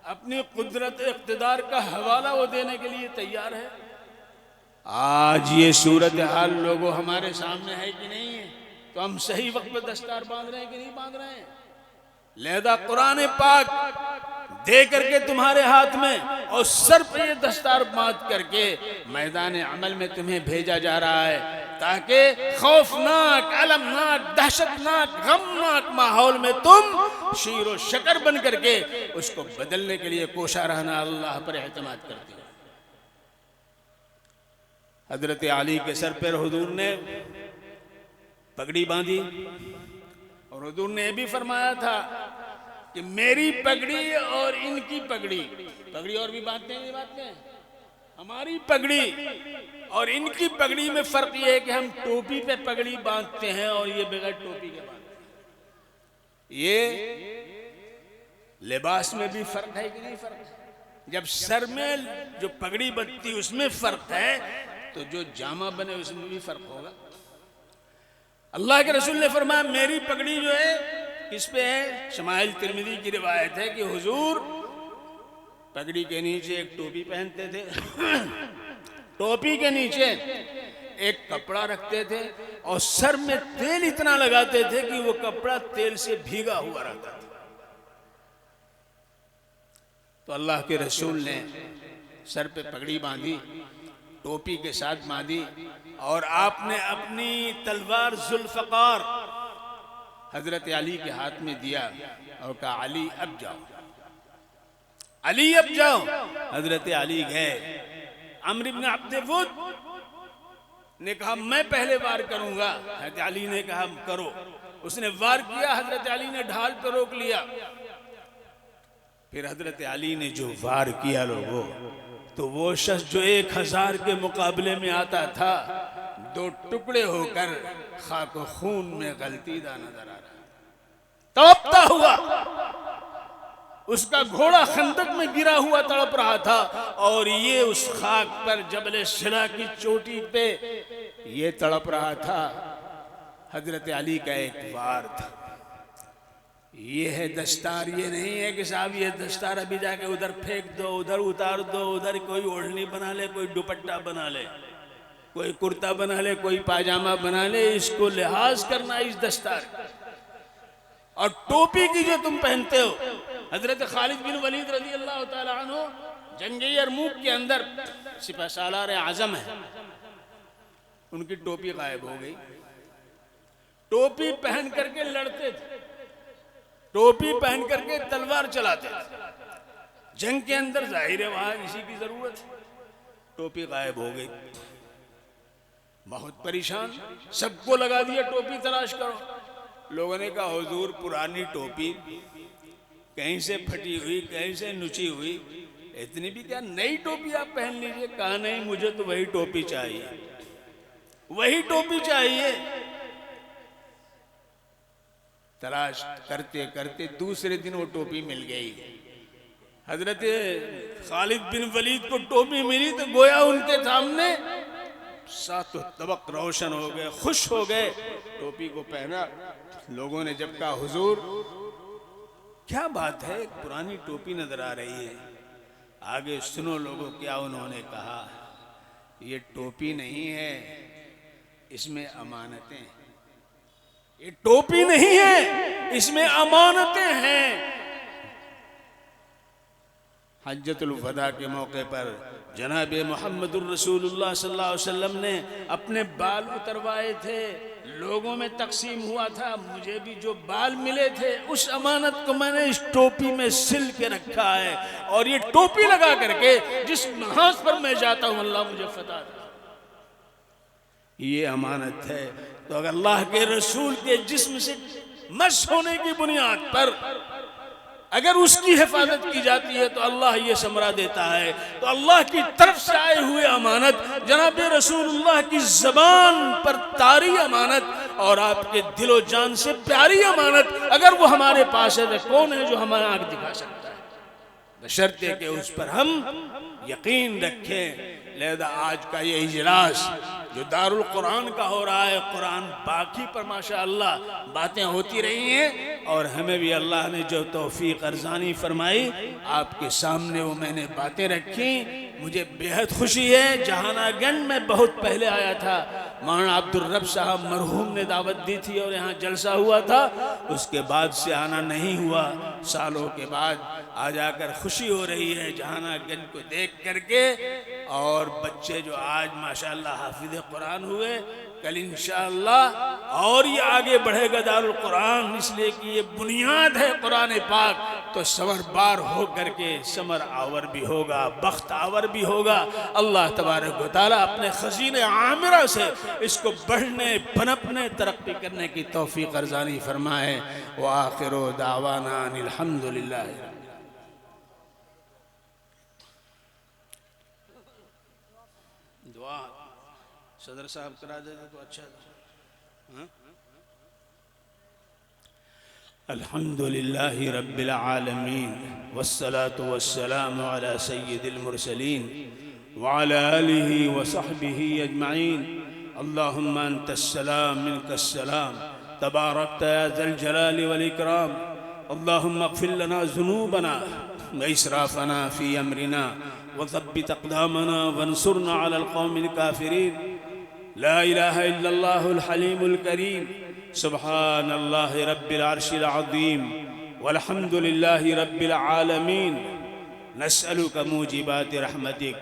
अपनी कुदरत इक़्तिदार का हवाला वो देने के लिए तैयार है। आज ये सूरत हाल लोगों हमारे सामने है कि नहीं है? तो हम सही वक्त पे दस्तार बांध रहे हैं कि नहीं बांध रहे हैं? लिहाजा कुरान पाक दे करके तुम्हारे हाथ में और सर पे ये दस्तार बांध करके मैदान अमल में तुम्हें भेजा जा रहा है, ताकि खौफनाक, अलमनाक, दहशतनाक, गमनाक माहौल में तुम शीरो शकर बन करके उसको बदलने के लिए कोशा रहना, अल्लाह पर एतमाद करती है। हजरत अली के सर पर हुजूर ने पगड़ी बांधी और हुजूर ने भी फरमाया था कि मेरी पगड़ी और इनकी पगड़ी, पगड़ी और भी बांधते हैं, ये बांधते हैं, हमारी पगड़ी और इनकी पगड़ी में फर्क ये है कि हम टोपी पे पगड़ी बांधते हैं और ये बगैर टोपी के बांधते हैं। ये लिबास में भी फर्क है कि नहीं फर्क है? जब सर में जो पगड़ी बंधती उसमें फर्क है तो जो जामा बने उसमें भी फर्क होगा। अल्लाह के रसूल ने फरमाया मेरी पगड़ी जो है किस पे है? शमाइल तिरमिज़ी की रिवायत है कि हुजूर पगड़ी के नीचे एक टोपी पहनते थे, टोपी के नीचे एक कपड़ा रखते थे और सर में तेल इतना लगाते थे कि वो कपड़ा तेल से भीगा हुआ रहता था। तो अल्लाह के रसूल ने सर पे पगड़ी बांधी, टोपी के साथ बांधी और आपने अपनी तलवार जुल्फकार हजरत अली के हाथ में दिया और कहा अली अब जाओ, अली अब जाओ। हजरत अली गए। अम्र इब्न अब्द वुद ने कहा मैं पहले वार करूंगा। हजरत अली ने कहा करो। उसने वार किया, हजरत अली ने ढाल पर रोक लिया। फिर हजरत अली ने जो वार किया लोगों, तो वो शख्स जो 1000 के मुकाबले में आता था 2 टुकड़े होकर खाक खून में गलतीदा नजर आ रहा, तड़पता हुआ। उसका घोड़ा खंदक में गिरा हुआ तड़प रहा था और ये उस खाक पर जबल सिला की चोटी पे ये तड़प रहा था। हजरत अली का एक वार था। ये है दस्तार, ये नहीं है कि साहब ये दस्तार अभी जाके उधर फेंक दो, उधर उतार दो, उधर कोई ओढ़नी बना ले, कोई दुपट्टा बना ले, कोई कुर्ता बना ले, कोई पाजामा बना ले। इसको लिहाज करना इस दस्तार। और टोपी की जो तुम पहनते हो, हजरत खालिद बिन वलीद रज़ी अल्लाह ताला अन्हु जंगे यरमूक के अंदर सिपह सालार आजम है, उनकी टोपी गायब हो गई। टोपी पहन करके लड़ते थे, टोपी पहन करके तलवार चलाते थे। जंग के अंदर जाहिर है वहां इसी की जरूरत है। टोपी गायब हो गई, बहुत परेशान, सबको लगा दिया टोपी तलाश करो। लोगों ने कहा हुजूर पुरानी टोपी कहीं से फटी हुई, कहीं से नुची हुई, इतनी भी क्या नई टोपी आप पहन लीजिए। कहा नहीं, मुझे तो वही टोपी चाहिए, वही टोपी चाहिए। तलाश करते करते दूसरे दिन वो टोपी मिल गई। हजरत खालिद बिन वलीद को टोपी मिली तो गोया उनके सामने 7 तबक रोशन हो गए, खुश हो गए। टोपी को पहना। लोगों ने जब कहा हुजूर क्या बात है, पुरानी टोपी नजर आ रही है, आगे सुनो लोगों क्या उन्होंने कहा। ये टोपी नहीं है, इसमें अमानतें, ये टोपी नहीं है, इसमें अमानतें हैं। हज्जतुल वदा के मौके पर जनाब मोहम्मदुर रसूलुल्लाह सल्लल्लाहु अलैहि वसल्लम ने अपने बाल उतरवाए थे, लोगों में तकसीम हुआ था। मुझे भी जो बाल मिले थे उस अमानत को मैंने इस टोपी में सिल के रखा है और ये टोपी लगा करके जिस महाज पर मैं जाता हूं अल्लाह मुझे फतह दे, ये अमानत है। तो अगर अल्लाह के रसूल के जिस्म से मस होने की बुनियाद पर अगर उसकी हिफाजत की जाती है तो अल्लाह ये समरा देता है। तो अल्लाह की तरफ से आए हुए अमानत, जनाब रसूलुल्लाह की ज़बान पर तारी अमानत और आपके दिलो जान से प्यारी अमानत, अगर वो हमारे पास है तो कौन है जो हमारा आंख दिखा सकता है, बशर्ते कि उस पर हम यकीन रखें। लिहाजा आज का ये इजलास जो दारुल कुरान का हो रहा है, कुरान बाकी पर माशाअल्लाह बातें होती रही हैं और हमें भी अल्लाह ने जो तौफीक अर्ज़ानी फरमाई आपके सामने वो मैंने बातें रखी। मुझे बेहद खुशी है। जहानागंज में बहुत पहले आया था, मौलाना अब्दुल रब साहब मरहूम ने दावत दी थी और यहाँ जलसा हुआ था। उसके बाद से आना नहीं हुआ, सालों के बाद आ जाकर खुशी हो रही है जहानागंज को देख करके। और बच्चे जो आज माशाअल्लाह हाफिज़ कुरान हुए, कल इंशाअल्लाह और ये आगे बढ़ेगा दारुल कुरान, इसलिए कि ये बुनियाद है कुरान पाक। तो समरबार हो करके समर आवर भी होगा, बख्त आवर भी होगा। अल्लाह तबारक व तआला अपने खजीने आमिरा से इसको बढ़ने, पनपने, तरक्की करने की तौफीक अर्ज़ानी फरमाए। व आखिरु दावाना अनिल हम्दुलिल्लाह। दुआ सदर साहब करा देते तो अच्छा था। अल्हम्दुलिल्लाहि रब्बिल आलमीन वस्सलातु वस्सलामु अला सय्यिदिल मुरसलीन व अला आलिहि व सहबिहि अजमईन। अल्लाहुम्मा अंतस्सलाम मिनकस्सलाम तबारकता या ज़ल जलाली वल इकराम। अल्लाहुम्मा अग़फ़िर लना ज़ुनूबना व इसराफ़ना फ़ी अमरिना व थब्बित अक़दामना वंसुरना अलल क़ौमिल काफ़िरीन। ला इलाहा इल्लल्लाहुल हलीमुल करीम। सुब्हानल्लाहि रब्बिल अर्शिल अज़ीम वल्हम्दुलिल्लाहि रब्बिल आलमीन। नस्अलुका मूजिबाति रहमतिक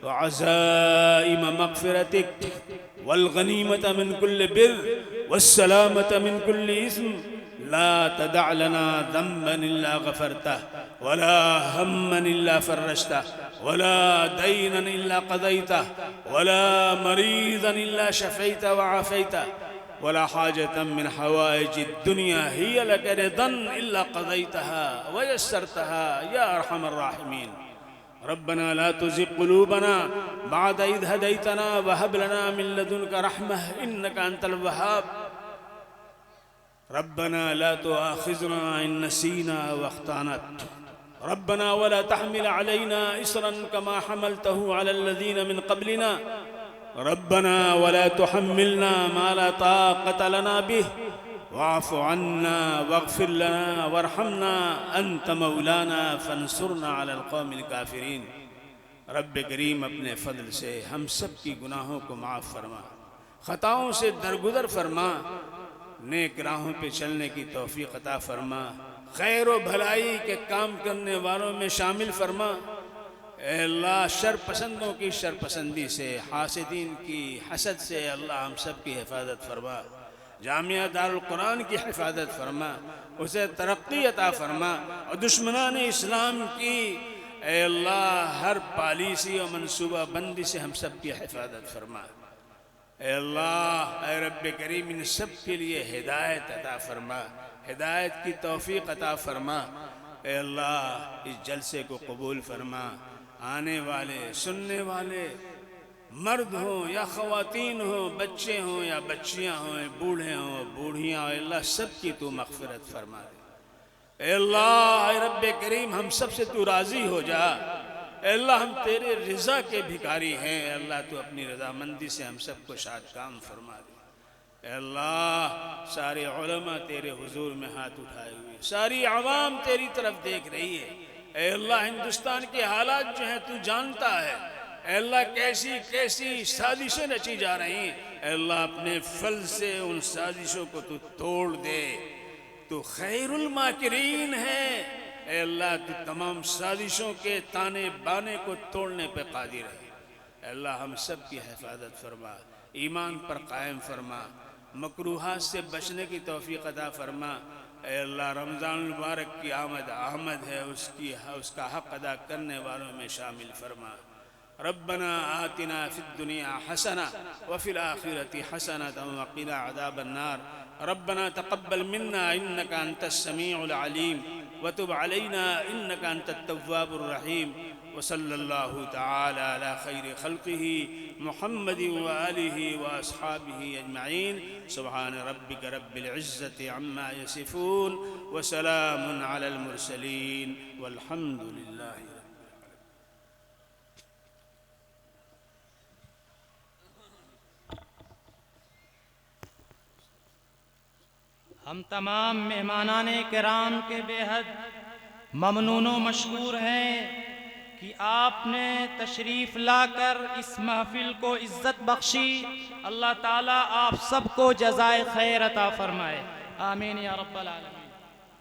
व अज़ाइम मग़फ़िरतिक वल गनीमत मिन कुल्लि बिर्र वस्सलामत मिन कुल्लि इस्म। ला तदअ लना ज़ंबन इल्ला गफ़रतह वला हम्मन इल्ला फ़र्रजतह वला दैनन इल्ला क़ज़ैतह वला मरीज़न इल्ला शफ़ैतह व आफ़ैतह वला हाजतम मिन हवाइजिद दुनिया हिय लक रिदन इल्ला क़ज़ैतहा व यस्सरतहा या अरहमर राहिमीन। रब्बना ला तुज़िग़ क़ुलूबना बअद इज़ हदैतना व हब लना मिन लदुनका रहमह इन्नका अंतल वहाब। रब्बना ला तुआख़िज़ना इन नसीना व अख़्ताना। रब्बना वला तहमिल अलैना इसरन कमा हमलतहु अलल लज़ीना मिन क़ब्लिना। रब्बना वला तुहम्मिलना मा ला ताक़त लना बिहि वाफ़ु अन्ना वग़फ़िर लना वरहमना अंत मौलाना फ़ंसुरना अलल क़ौमिल काफ़िरीन। रब्ब करीम अपने फ़ज़ल से हम सब की गुनाहों को माफ़ फरमा, ख़ताओं से दरगुदर फरमा, नेक राहों पे चलने की तौफ़ीक़ अता फरमा, खैर व भलाई के काम करने वालों में शामिल फरमा। ए अल्लाह शर पसंदों की शरपसंदी से, हासिदीन की हसद से अल्लाह हम सब की हिफाजत फरमा। जामिया दारुल कुरान की हिफाजत फरमा, उसे तरक्की अता फरमा और दुश्मनान इस्लाम की ए अल्लाह हर पॉलिसी और मनसूबा बंदी से हम सब की हिफाजत फरमा। ए अल्लाह ए रब्ब करीम इन सब के लिए हिदायत अता फरमा, हिदायत की तौफीक अता फरमा। ए अल्लाह इस जलसे को कबूल फरमा। आने वाले, सुनने वाले मर्द हों या ख़वातीन हों, बच्चे हों या बच्चियाँ हों, बूढ़े हों बूढ़ियाँ हो, अल्लाह सब की तू मग़फ़िरत फरमा दे। ए अल्लाह ए रब्ब करीम हम सब से तू राज़ी हो जा। ए अल्लाह हम तेरे रज़ा के भिखारी हैं। अल्लाह तू अपनी रज़ामंदी से हम सब को शाद काम फरमा दे। ए अल्लाह सारे उलमा तेरे हुजूर में हाथ उठाए हुए, सारी आवाम तेरी तरफ देख रही है। ए अल्लाह हिंदुस्तान के हालात जो हैं तू जानता है। ए अल्लाह कैसी कैसी साजिशें रची जा रही हैं। ए अल्लाह अपने फल से उन साजिशों को तू तोड़ दे। तू खैरुल माकिरीन है। ए अल्लाह तू तमाम साजिशों के ताने बाने को तोड़ने पे कादिर है। अल्लाह हम सब की हिफाजत फरमा, ईमान पर कायम फरमा, मकरूहात से बचने की तौफीक अता फरमा। ए अल्लाह रमज़ान मुबारक की आमद है, उसका हक़ अदा करने वालों में शामिल फरमा। रब्बना आतिना फ़िद दुनिया हसना व फ़िल आखिरति हसनतन व क़िना अज़ाबन्नार। रब्बना तक़ब्बल मिन्ना इन्नका अंतस समीउल अलीम। वतुब अलैना इन्नका अंतत तव्वाबुर रहीम। व सल्लल्लाहु तआला अला खैरि खल्क़िही मुहम्मदिन व आलिही व अस्हाबिही अजमईन। सुब्हान रब्बिक रब्बिल इज़्ज़ति अम्मा यसिफून व सलामुन अलल मुरसलीन वल्हम्दुलिल्लाहि। हम तमाम मेहमानाने किराम के बेहद ममनून व मशकूर हैं कि आपने तशरीफ़ लाकर इस महफिल को इज़्ज़त बख्शी। अल्लाह ताला आप सबको जज़ाए खैर अता फरमाए। आमीन या रब्बल आलमीन।